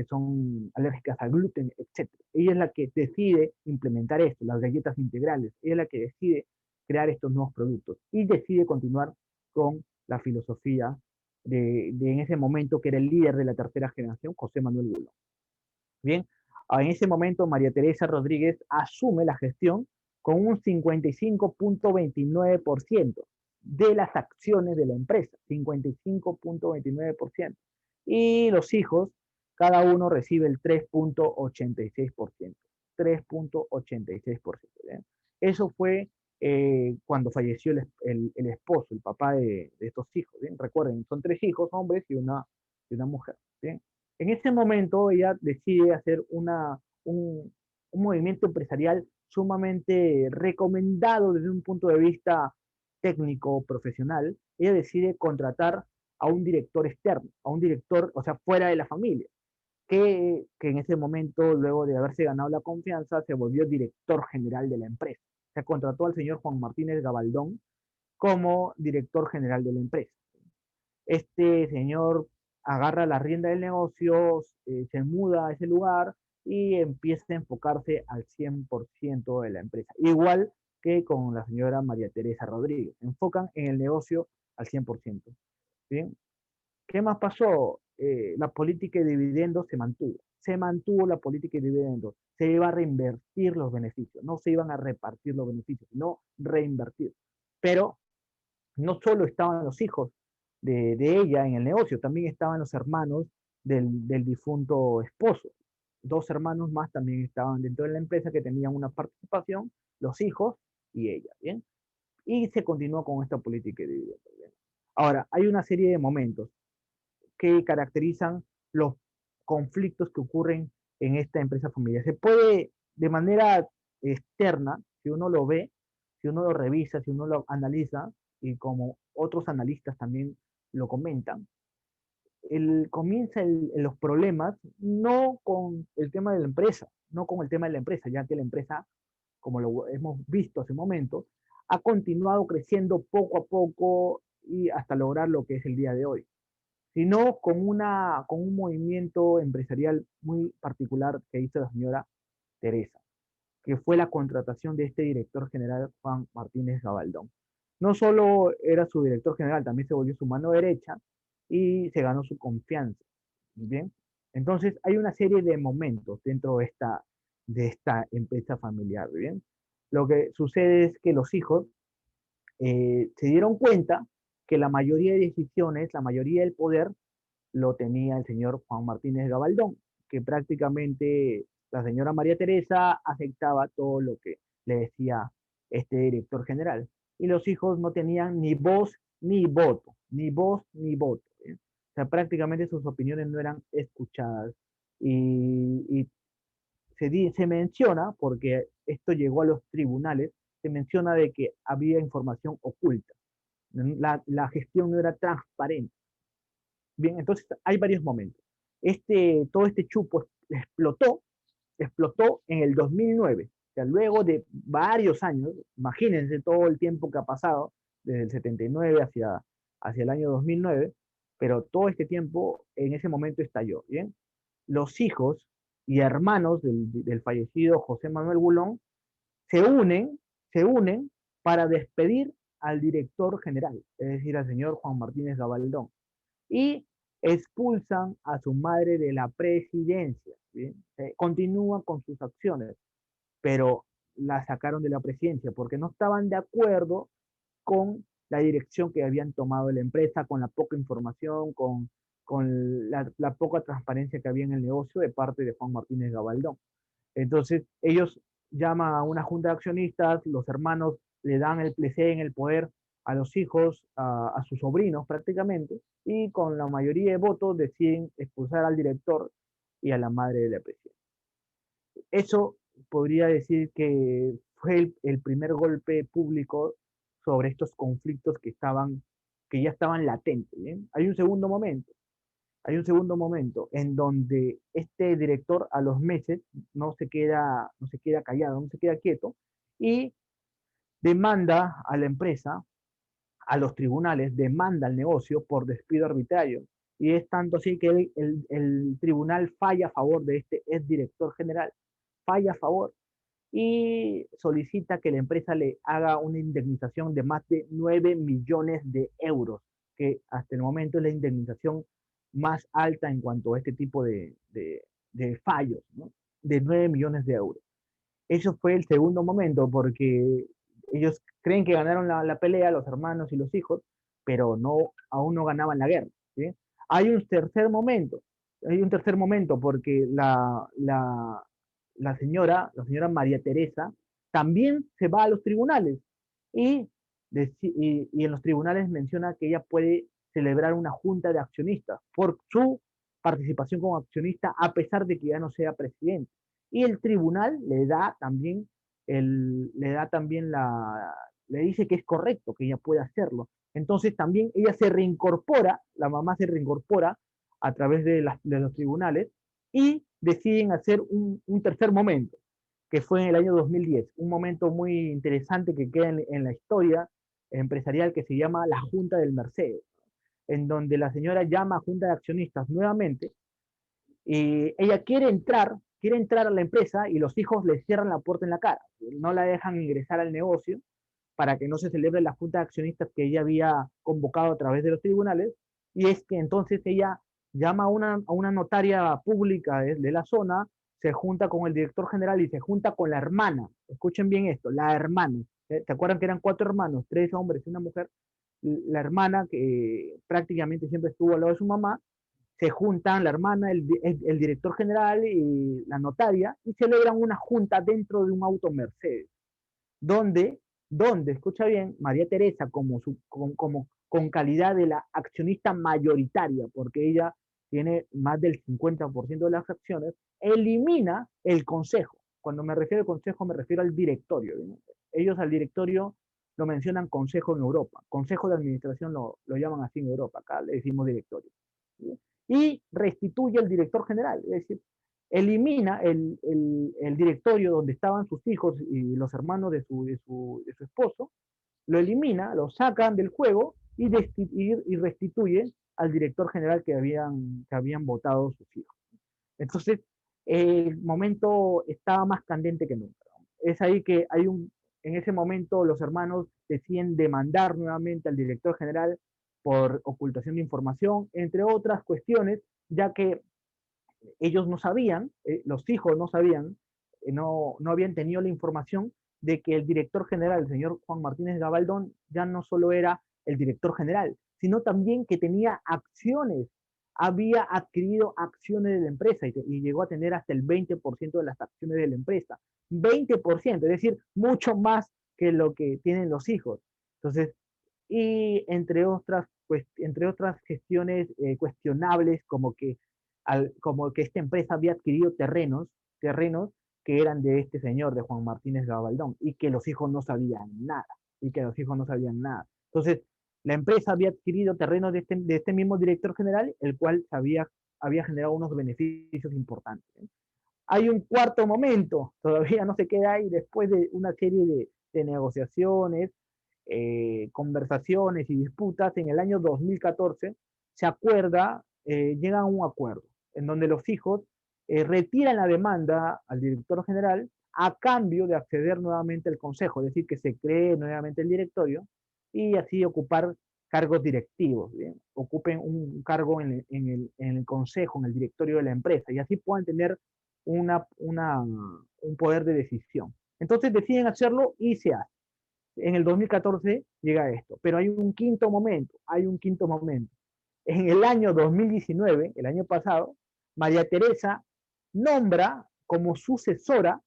son alérgicas al gluten, etc. Ella es la que decide implementar esto, las galletas integrales. Ella es la que decide crear estos nuevos productos y decide continuar con la filosofía de en ese momento que era el líder de la tercera generación, José Manuel Bulón. Bien, en ese momento María Teresa Rodríguez asume la gestión con un 55.29%. de las acciones de la empresa, 55.29%. Y los hijos, cada uno recibe el 3.86%. 3.86%. ¿Bien? Eso fue cuando falleció el esposo, el papá de estos hijos. ¿Bien? Recuerden, son 3 hijos, hombres y una mujer. ¿Bien? En ese momento ella decide hacer un movimiento empresarial sumamente recomendado desde un punto de vista técnico, profesional. Ella decide contratar a un director externo, a un director, o sea, fuera de la familia, que en ese momento, luego de haberse ganado la confianza, se volvió director general de la empresa. Se contrató al señor Juan Martínez Gabaldón como director general de la empresa. Este señor agarra la rienda del negocio, se muda a ese lugar y empieza a enfocarse al 100% de la empresa. Igual que con la señora María Teresa Rodríguez. Enfocan en el negocio al 100%. ¿Bien? ¿Qué más pasó? La política de dividendos se mantuvo. Se mantuvo la política de dividendos. Se iba a reinvertir los beneficios. No se iban a repartir los beneficios, sino reinvertir. Pero no solo estaban los hijos de ella en el negocio, también estaban los hermanos del difunto esposo. 2 hermanos más también estaban dentro de la empresa que tenían una participación, los hijos y ella, ¿bien? Y se continuó con esta política de dividendos, ¿bien? Ahora, hay una serie de momentos que caracterizan los conflictos que ocurren en esta empresa familiar. Se puede, de manera externa, si uno lo ve, si uno lo revisa, si uno lo analiza, y como otros analistas también lo comentan, comienza los problemas no con el tema de la empresa, no con el tema de la empresa, ya que la empresa, como lo hemos visto hace un momento, ha continuado creciendo poco a poco y hasta lograr lo que es el día de hoy, sino con un movimiento empresarial muy particular que hizo la señora Teresa, que fue la contratación de este director general Juan Martínez Gabaldón. No solo era su director general, también se volvió su mano derecha y se ganó su confianza. ¿Bien? Entonces hay una serie de momentos dentro de esta empresa familiar. ¿Bien? Lo que sucede es que los hijos se dieron cuenta que la mayoría de decisiones, la mayoría del poder, lo tenía el señor Juan Martínez Gabaldón, que prácticamente la señora María Teresa aceptaba todo lo que le decía este director general. Y los hijos no tenían ni voz ni voto, ni voz ni voto. ¿Eh? O sea, prácticamente sus opiniones no eran escuchadas. Y se menciona, porque esto llegó a los tribunales, se menciona de que había información oculta. La gestión no era transparente. Bien, entonces hay varios momentos. Todo este chupo explotó en el 2009. O sea, luego de varios años, imagínense todo el tiempo que ha pasado, desde el 79 hacia el año 2009, pero todo este tiempo en ese momento estalló. ¿Bien? Los hijos y hermanos del fallecido José Manuel Bulón se unen, se unen para despedir al director general, es decir, al señor Juan Martínez Gabaldón, y expulsan a su madre de la presidencia. ¿Bien? Continúan con sus acciones, pero la sacaron de la presidencia porque no estaban de acuerdo con la dirección que habían tomado la empresa, con la poca información, con la poca transparencia que había en el negocio de parte de Juan Martínez Gabaldón. Entonces, ellos llaman a una junta de accionistas, los hermanos le ceden el poder a los hijos, a sus sobrinos prácticamente, y con la mayoría de votos deciden expulsar al director y a la madre de la presidenta. Eso podría decir que fue el primer golpe público sobre estos conflictos que ya estaban latentes. ¿Bien? Hay un segundo momento en donde este director a los meses no se queda callado, no se queda quieto y demanda a la empresa, a los tribunales, demanda al negocio por despido arbitrario. Y es tanto así que el tribunal falla a favor de este exdirector general, falla a favor y solicita que la empresa le haga una indemnización de más de 9 millones de euros, que hasta el momento es la indemnización más alta en cuanto a este tipo de fallos, ¿no? De 9 millones de euros. Eso fue el segundo momento, porque ellos creen que ganaron la pelea, los hermanos y los hijos, pero no, aún no ganaban la guerra. ¿Sí? Hay un tercer momento, hay un tercer momento porque la señora María Teresa, también se va a los tribunales y, y en los tribunales menciona que ella puede celebrar una junta de accionistas por su participación como accionista a pesar de que ya no sea presidente. Y el tribunal le da también le dice que es correcto, que ella puede hacerlo. Entonces también ella se reincorpora, la mamá se reincorpora a través de los tribunales y deciden hacer un tercer momento, que fue en el año 2010, un momento muy interesante que queda en la historia empresarial que se llama la Junta del Mercedes, en donde la señora llama a Junta de Accionistas nuevamente y ella quiere entrar a la empresa y los hijos le cierran la puerta en la cara, no la dejan ingresar al negocio para que no se celebre la junta de accionistas que ella había convocado a través de los tribunales, y es que entonces ella llama a una notaria pública de la zona, se junta con el director general y se junta con la hermana, escuchen bien esto, la hermana, ¿te acuerdan que eran 4 hermanos, 3 hombres y una mujer? La hermana que prácticamente siempre estuvo al lado de su mamá, se juntan la hermana, el director general y la notaria y celebran una junta dentro de un auto Mercedes donde, escucha bien, María Teresa con calidad de la accionista mayoritaria, porque ella tiene más del 50% de las acciones, elimina el consejo. Cuando me refiero al consejo, me refiero al directorio. ¿No? Ellos al directorio lo mencionan consejo en Europa. Consejo de administración lo llaman así en Europa. Acá le decimos directorio. ¿Sí? Y restituye el director general. Es decir, elimina el directorio donde estaban sus hijos y los hermanos de su esposo, lo elimina, lo sacan del juego y restituye al director general que habían votado sus hijos. Entonces, el momento estaba más candente que nunca. Es ahí que en ese momento los hermanos deciden demandar nuevamente al director general por ocultación de información, entre otras cuestiones, ya que ellos no sabían, los hijos no sabían, no habían tenido la información de que el director general, el señor Juan Martínez Gabaldón, ya no solo era el director general, sino también que tenía acciones, había adquirido acciones de la empresa y llegó a tener hasta el 20% de las acciones de la empresa. 20%, es decir, mucho más que lo que tienen los hijos. Entonces, y entre otras gestiones cuestionables, como que esta empresa había adquirido terrenos que eran de este señor, de Juan Martínez Gabaldón, y que los hijos no sabían nada, y que los hijos no sabían nada. Entonces, la empresa había adquirido terrenos de este mismo director general, el cual había generado unos beneficios importantes. ¿Eh? Hay un cuarto momento, todavía no se queda ahí, después de una serie de negociaciones, conversaciones y disputas, en el año 2014 se acuerda, llega a un acuerdo en donde los hijos retiran la demanda al director general a cambio de acceder nuevamente al consejo, es decir, que se cree nuevamente el directorio y así ocupar cargos directivos, ¿bien? Ocupen un cargo en el consejo, en el directorio de la empresa y así puedan tener un poder de decisión. Entonces deciden hacerlo y se hace. En el 2014 llega esto, pero hay un quinto momento. En el año 2019, el año pasado, María Teresa nombra como sucesora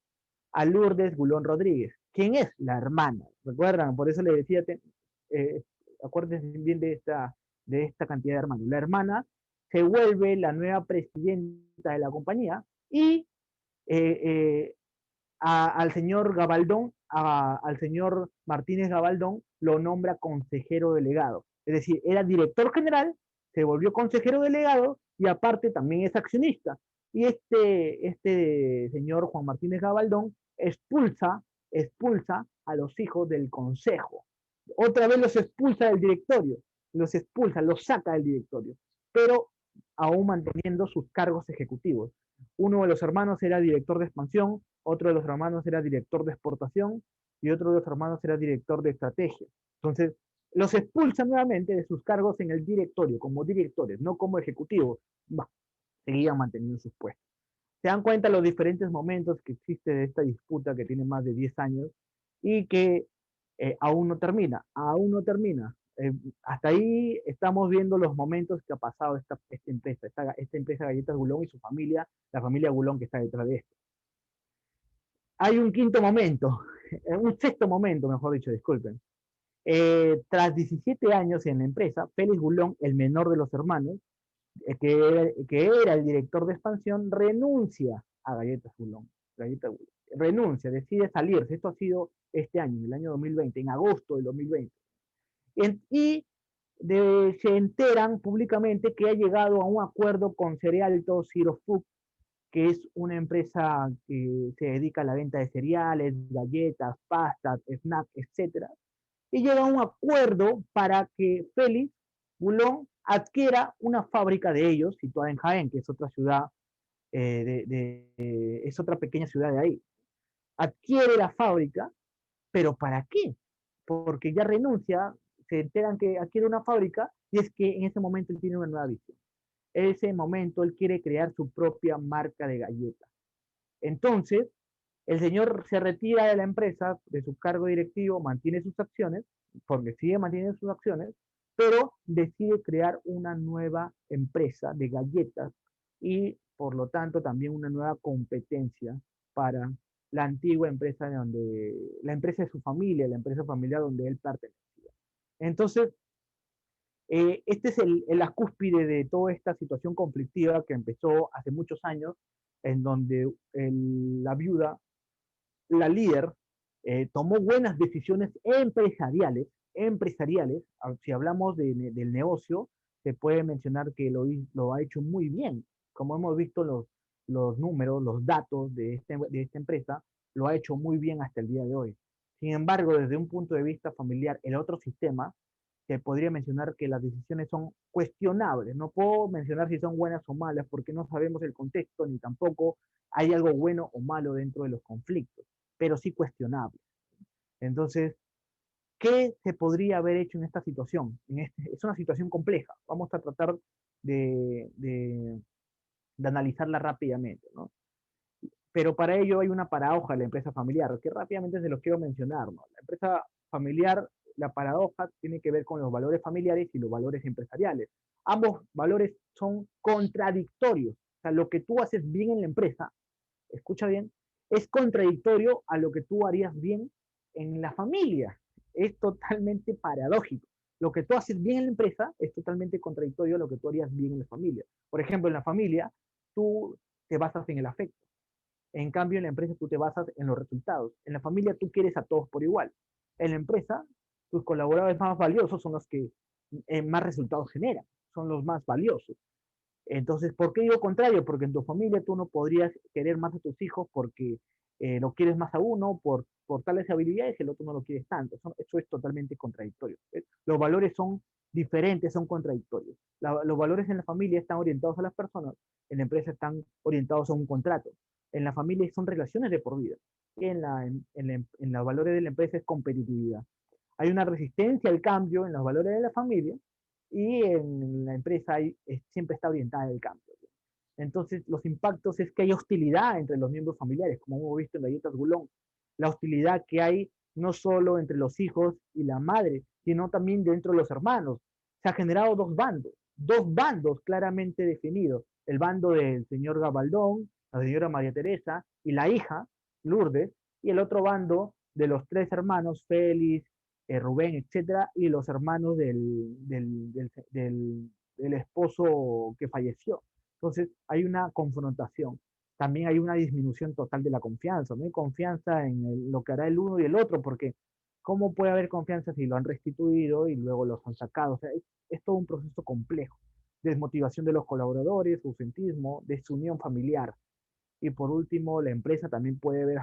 a Lourdes Gulón Rodríguez. ¿Quién es? La hermana. ¿Recuerdan? Por eso le decía, eh, acuérdense bien de esta cantidad de hermanos. La hermana se vuelve la nueva presidenta de la compañía y eh, eh, al señor Gabaldón, al señor Martínez Gabaldón, lo nombra consejero delegado. Es decir, era director general, se volvió consejero delegado y aparte también es accionista. Y este señor Juan Martínez Gabaldón expulsa a los hijos del consejo. Otra vez los expulsa del directorio, los saca del directorio, pero aún manteniendo sus cargos ejecutivos. Uno de los hermanos era director de expansión, otro de los hermanos era director de exportación y otro de los hermanos era director de estrategia. Entonces, los expulsan nuevamente de sus cargos en el directorio, como directores, no como ejecutivos. Bah, seguían manteniendo sus puestos. Se dan cuenta los diferentes momentos que existe de esta disputa que tiene más de 10 años y que Aún no termina, aún no termina. Hasta ahí estamos viendo los momentos que ha pasado esta empresa Galletas Gulón y su familia, la familia Gulón que está detrás de esto. Hay un quinto momento, un sexto momento, mejor dicho, disculpen. Tras 17 años en la empresa, Félix Gulón, el menor de los hermanos, que era el director de expansión, renuncia a Galletas Gulón. Renuncia, decide salirse. Esto ha sido este año, en el año 2020, en agosto del 2020. Y se enteran públicamente que ha llegado a un acuerdo con Cerealto Zero Food, que es una empresa que se dedica a la venta de cereales, galletas, pastas, snacks, etcétera, y llega a un acuerdo para que Félix Bulón adquiera una fábrica de ellos, situada en Jaén, que es otra ciudad, es otra pequeña ciudad de ahí. Adquiere la fábrica, pero ¿para qué? Porque ya renuncia, se enteran que adquiere una fábrica y es que en ese momento él tiene una nueva visión. En ese momento él quiere crear su propia marca de galletas. Entonces, el señor se retira de la empresa, de su cargo directivo, mantiene sus acciones, porque sigue manteniendo sus acciones, pero decide crear una nueva empresa de galletas y por lo tanto también una nueva competencia para la antigua empresa la empresa de su familia, la empresa familiar donde él pertenecía. Entonces, este es la cúspide de toda esta situación conflictiva que empezó hace muchos años, en donde la viuda, la líder, tomó buenas decisiones empresariales. Si hablamos del negocio, se puede mencionar que lo ha hecho muy bien. Como hemos visto los números, los datos de esta empresa, lo ha hecho muy bien hasta el día de hoy. Sin embargo, desde un punto de vista familiar, el otro sistema, se podría mencionar que las decisiones son cuestionables. No puedo mencionar si son buenas o malas porque no sabemos el contexto ni tampoco hay algo bueno o malo dentro de los conflictos, pero sí cuestionable. Entonces, ¿qué se podría haber hecho en esta situación? Es una situación compleja. Vamos a tratar de analizarla rápidamente, ¿no? Pero para ello hay una paradoja de la empresa familiar, que rápidamente se los quiero mencionar, ¿no? La empresa familiar, la paradoja tiene que ver con los valores familiares y los valores empresariales. Ambos valores son contradictorios. O sea, lo que tú haces bien en la empresa, escucha bien, es contradictorio a lo que tú harías bien en la familia. Es totalmente paradójico. Lo que tú haces bien en la empresa es totalmente contradictorio a lo que tú harías bien en la familia. Por ejemplo, en la familia, tú te basas en el afecto. En cambio, en la empresa tú te basas en los resultados. En la familia tú quieres a todos por igual. En la empresa, tus colaboradores más valiosos son los que más resultados generan, son los más valiosos. Entonces, ¿por qué digo contrario? Porque en tu familia tú no podrías querer más a tus hijos porque lo quieres más a uno por tales habilidades y el otro no lo quieres tanto. Eso es totalmente contradictorio. Los valores son diferentes, son contradictorios. Los valores en la familia están orientados a las personas, en la empresa están orientados a un contrato. En la familia son relaciones de por vida. Y en los valores de la empresa es competitividad. Hay una resistencia al cambio en los valores de la familia y en la empresa siempre está orientada al cambio. Entonces, los impactos es que hay hostilidad entre los miembros familiares, como hemos visto en Galletas Gulón. La hostilidad que hay no solo entre los hijos y la madre, sino también dentro de los hermanos. Se han generado dos bandos claramente definidos. El bando del señor Gabaldón, la señora María Teresa y la hija, Lourdes, y el otro bando de los tres hermanos, Félix, Rubén, etcétera, y los hermanos del esposo que falleció. Entonces hay una confrontación. También hay una disminución total de la confianza. No hay confianza en lo que hará el uno y el otro, porque ¿cómo puede haber confianza si lo han restituido y luego los han sacado? O sea, es todo un proceso complejo. Desmotivación de los colaboradores, ausentismo, desunión familiar. Y por último, la empresa también puede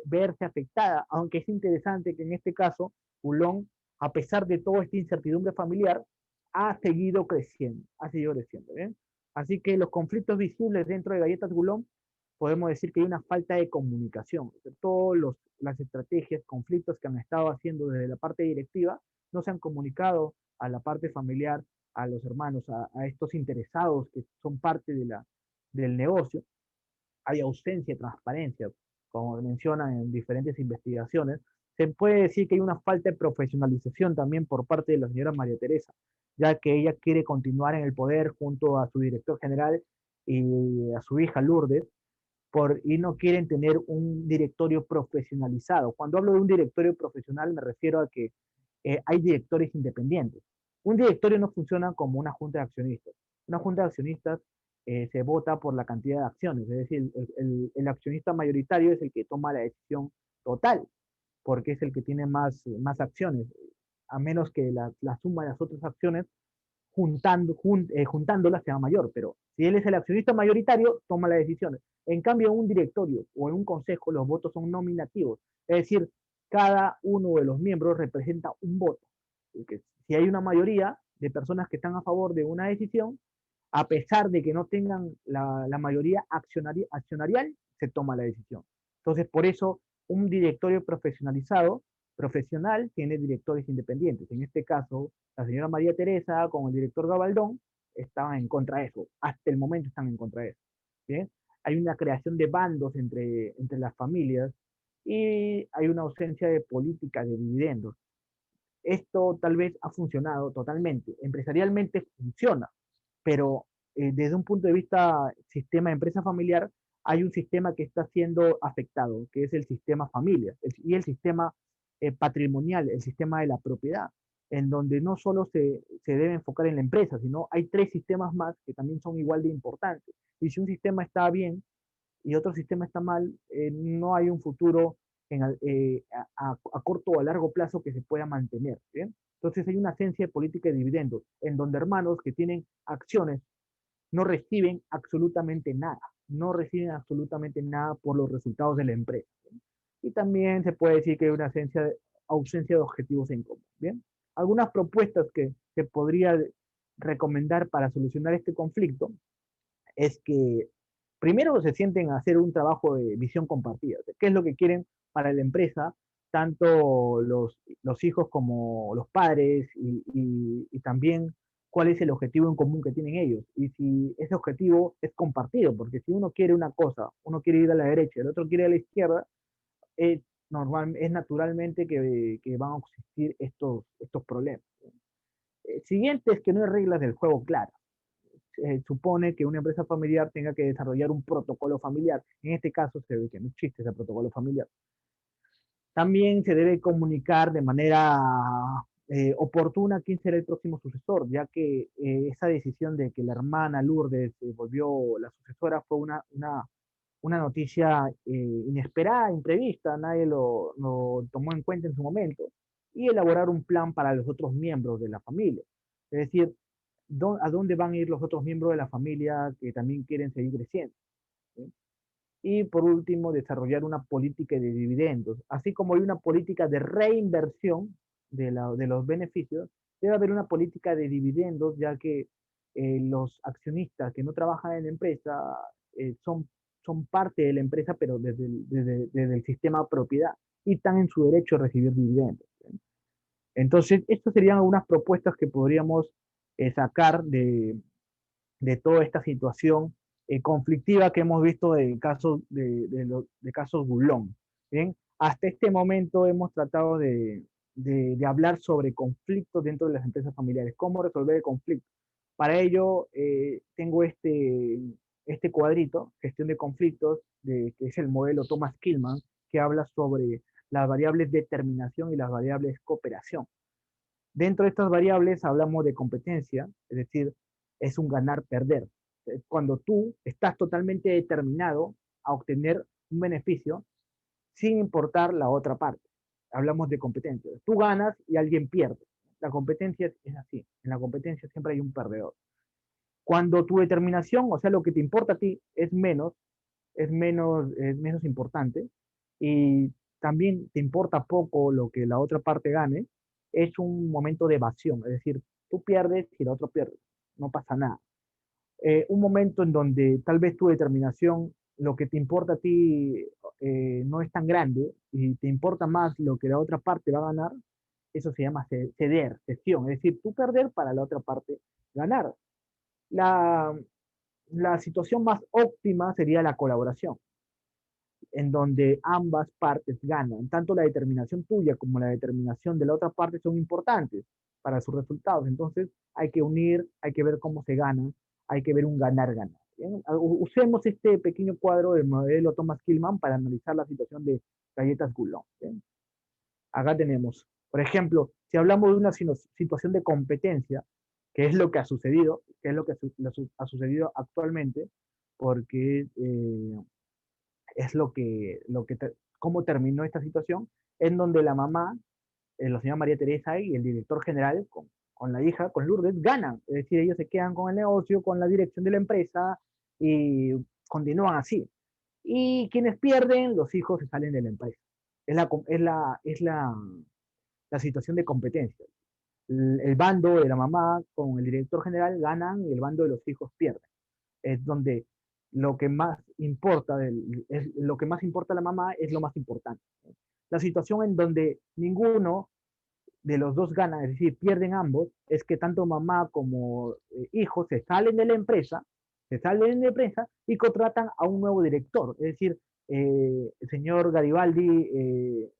verse afectada, aunque es interesante que en este caso, Bulón, a pesar de toda esta incertidumbre familiar, ha seguido creciendo, ha seguido creciendo. ¿eh? Así que los conflictos visibles dentro de Galletas Bulón, podemos decir que hay una falta de comunicación. Todas las estrategias, conflictos que han estado haciendo desde la parte directiva, no se han comunicado a la parte familiar, a los hermanos, a estos interesados que son parte del negocio. Hay ausencia de transparencia, como mencionan en diferentes investigaciones, se puede decir que hay una falta de profesionalización también por parte de la señora María Teresa, ya que ella quiere continuar en el poder junto a su director general y a su hija Lourdes, y no quieren tener un directorio profesionalizado. Cuando hablo de un directorio profesional me refiero a que hay directores independientes. Un directorio no funciona como una junta de accionistas. Una junta de accionistas se vota por la cantidad de acciones, es decir, el accionista mayoritario es el que toma la decisión total, porque es el que tiene más acciones, a menos que la suma de las otras acciones juntándolas sea mayor, pero si él es el accionista mayoritario, toma las decisiones. En cambio, en un directorio o en un consejo, los votos son nominativos, es decir, cada uno de los miembros representa un voto. Porque si hay una mayoría de personas que están a favor de una decisión, a pesar de que no tengan la mayoría accionarial, se toma la decisión. Entonces, por eso, un directorio profesional, tiene directores independientes. En este caso, la señora María Teresa con el director Gabaldón estaban en contra de eso. Hasta el momento están en contra de eso. ¿Bien? Hay una creación de bandos entre las familias y hay una ausencia de política de dividendos. Esto tal vez ha funcionado totalmente. Empresarialmente funciona, pero desde un punto de vista sistema de empresa familiar, hay un sistema que está siendo afectado, que es el sistema familia y el sistema patrimonial, el sistema de la propiedad, en donde no solo se debe enfocar en la empresa, sino hay tres sistemas más que también son igual de importantes. Y si un sistema está bien y otro sistema está mal, no hay un futuro a corto o a largo plazo que se pueda mantener. ¿Bien? Entonces hay una esencia de política de dividendos, en donde hermanos que tienen acciones no reciben absolutamente nada, no reciben absolutamente nada por los resultados de la empresa. ¿Bien? Y también se puede decir que hay una ausencia de objetivos en común. ¿Bien? Algunas propuestas que se podría recomendar para solucionar este conflicto es que primero se sienten a hacer un trabajo de visión compartida. ¿Qué es lo que quieren para la empresa? Tanto los hijos como los padres y también cuál es el objetivo en común que tienen ellos. Y si ese objetivo es compartido, porque si uno quiere una cosa, uno quiere ir a la derecha, el otro quiere ir a la izquierda, es naturalmente que van a existir estos problemas. Siguiente es que no hay reglas del juego claras. Supone que una empresa familiar tenga que desarrollar un protocolo familiar. En este caso se ve que no existe ese protocolo familiar. También se debe comunicar de manera oportuna quién será el próximo sucesor, ya que esa decisión de que la hermana Lourdes se volvió la sucesora fue una noticia inesperada, imprevista, nadie lo tomó en cuenta en su momento, y elaborar un plan para los otros miembros de la familia. Es decir, a dónde van a ir los otros miembros de la familia que también quieren seguir creciendo. ¿Sí? Y por último, desarrollar una política de dividendos, así como hay una política de reinversión de los beneficios, debe haber una política de dividendos, ya que los accionistas que no trabajan en la empresa son parte de la empresa, pero desde el sistema de propiedad, y están en su derecho a recibir dividendos. ¿Sí? Entonces, estas serían algunas propuestas que podríamos sacar de toda esta situación conflictiva que hemos visto de casos Bulón. ¿Bien? Hasta este momento hemos tratado de hablar sobre conflictos dentro de las empresas familiares, cómo resolver el conflicto. Para ello, tengo este cuadrito, gestión de conflictos, que es el modelo Thomas Kilmann, que habla sobre las variables determinación y las variables cooperación. Dentro de estas variables hablamos de competencia, es decir, es un ganar-perder. Cuando tú estás totalmente determinado a obtener un beneficio sin importar la otra parte. Hablamos de competencia. Tú ganas y alguien pierde. La competencia es así. En la competencia siempre hay un perdedor. Cuando tu determinación, o sea, lo que te importa a ti, es menos importante y también te importa poco lo que la otra parte gane, es un momento de evasión, es decir, tú pierdes y la otra pierde, no pasa nada. Un momento en donde tal vez tu determinación, lo que te importa a ti no es tan grande y te importa más lo que la otra parte va a ganar, eso se llama cesión, es decir, tú perder para la otra parte ganar. La, la situación más óptima sería la colaboración. en donde ambas partes ganan. Tanto la determinación tuya como la determinación de la otra parte son importantes para sus resultados. Entonces hay que unir, hay que ver cómo se gana, hay que ver un ganar-ganar. Usemos este pequeño cuadro del modelo Thomas Kilmann para analizar la situación de galletas Goulon. ¿Bien? Acá tenemos, por ejemplo, si hablamos de una situación de competencia, que es lo que ha sucedido, que es lo que ha sucedido actualmente, porque es cómo terminó esta situación, en donde la mamá, la señora María Teresa y el director general, con la hija, con Lourdes, ganan. Es decir, ellos se quedan con el negocio, con la dirección de la empresa y continúan así. Y quienes pierden, los hijos se salen de la empresa. Es la situación de competencia. El bando de la mamá con el director general ganan y el bando de los hijos pierden. Es donde lo que más importa, lo que más importa a la mamá es lo más importante. La situación en donde ninguno de los dos gana, es decir, pierden ambos, es que tanto mamá como hijos se salen de la empresa y contratan a un nuevo director. Es decir, el señor Garibaldi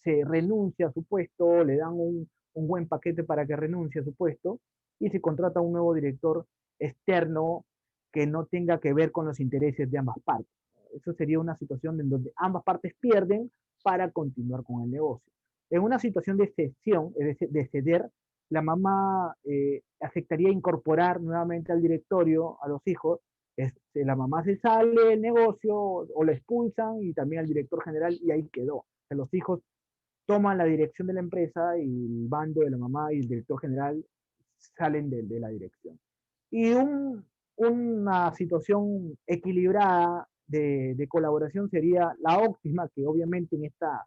se renuncia a su puesto, le dan un buen paquete para que renuncie a su puesto y se contrata a un nuevo director externo que no tenga que ver con los intereses de ambas partes. Eso sería una situación en donde ambas partes pierden para continuar con el negocio. En una situación de cesión, es decir, de ceder, la mamá aceptaría incorporar nuevamente al directorio a los hijos. La mamá se sale del negocio o la expulsan y también al director general y ahí quedó. Los hijos toman la dirección de la empresa y el bando de la mamá y el director general salen de la dirección. Y una situación equilibrada de colaboración sería la óptima, que obviamente en, esta,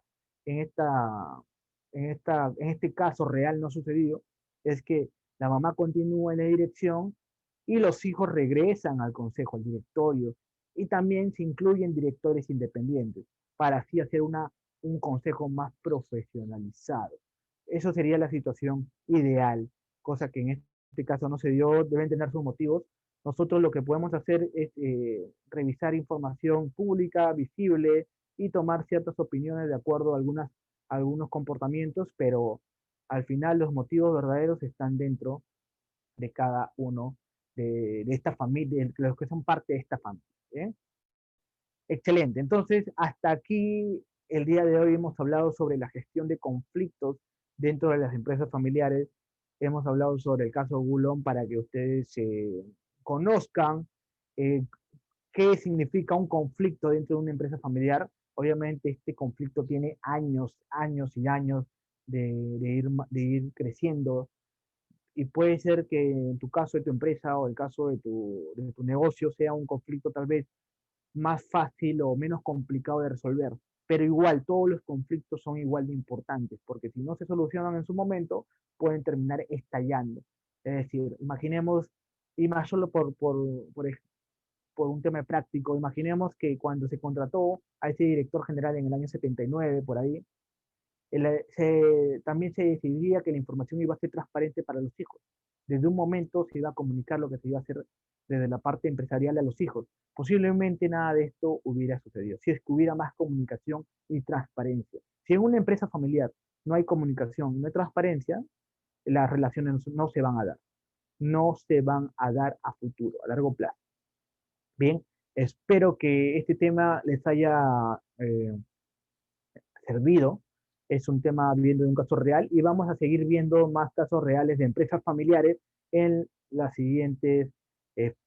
en este caso real no ha sucedido, es que la mamá continúa en la dirección y los hijos regresan al consejo, al directorio, y también se incluyen directores independientes para así hacer un consejo más profesionalizado. Eso sería la situación ideal, cosa que en este caso no se dio, deben tener sus motivos. Nosotros lo que podemos hacer es revisar información pública, visible, y tomar ciertas opiniones de acuerdo a algunos comportamientos, pero al final los motivos verdaderos están dentro de cada uno de esta familia, de los que son parte de esta familia. ¿Bien? Excelente. Entonces, hasta aquí el día de hoy hemos hablado sobre la gestión de conflictos dentro de las empresas familiares. Hemos hablado sobre el caso Goulon para que ustedes conozcan eh, qué significa un conflicto dentro de una empresa familiar. Obviamente este conflicto tiene años, años y años de ir creciendo, y puede ser que en tu caso de tu empresa o el caso de tu negocio sea un conflicto tal vez más fácil o menos complicado de resolver. Pero igual, todos los conflictos son igual de importantes, porque si no se solucionan en su momento, pueden terminar estallando. Es decir, imaginemos, y más solo por un tema práctico, imaginemos que cuando se contrató a ese director general en el año 79, por ahí, también se decidiría que la información iba a ser transparente para los hijos. Desde un momento se iba a comunicar lo que se iba a hacer desde la parte empresarial a los hijos. Posiblemente nada de esto hubiera sucedido, si es que hubiera más comunicación y transparencia. Si en una empresa familiar no hay comunicación, no hay transparencia, las relaciones no se van a dar. No se van a dar a futuro, a largo plazo. Bien, espero que este tema les haya eh, servido. Es un tema viendo de un caso real y vamos a seguir viendo más casos reales de empresas familiares en las siguientes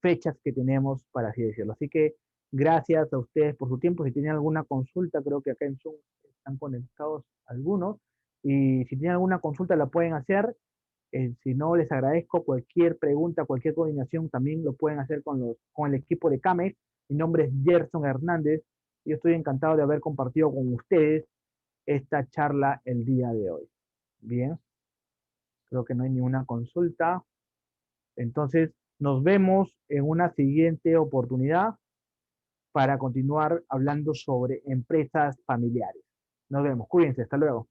fechas que tenemos, para así decirlo. Así que gracias a ustedes por su tiempo. Si tienen alguna consulta, creo que acá en Zoom están conectados algunos, y si tienen alguna consulta la pueden hacer. Si no, les agradezco cualquier pregunta, cualquier coordinación, también lo pueden hacer con el equipo de CAMEX. Mi nombre es Gerson Hernández y yo estoy encantado de haber compartido con ustedes esta charla el día de hoy. Bien, creo que no hay ninguna consulta. Entonces, nos vemos en una siguiente oportunidad para continuar hablando sobre empresas familiares. Nos vemos, cuídense, hasta luego.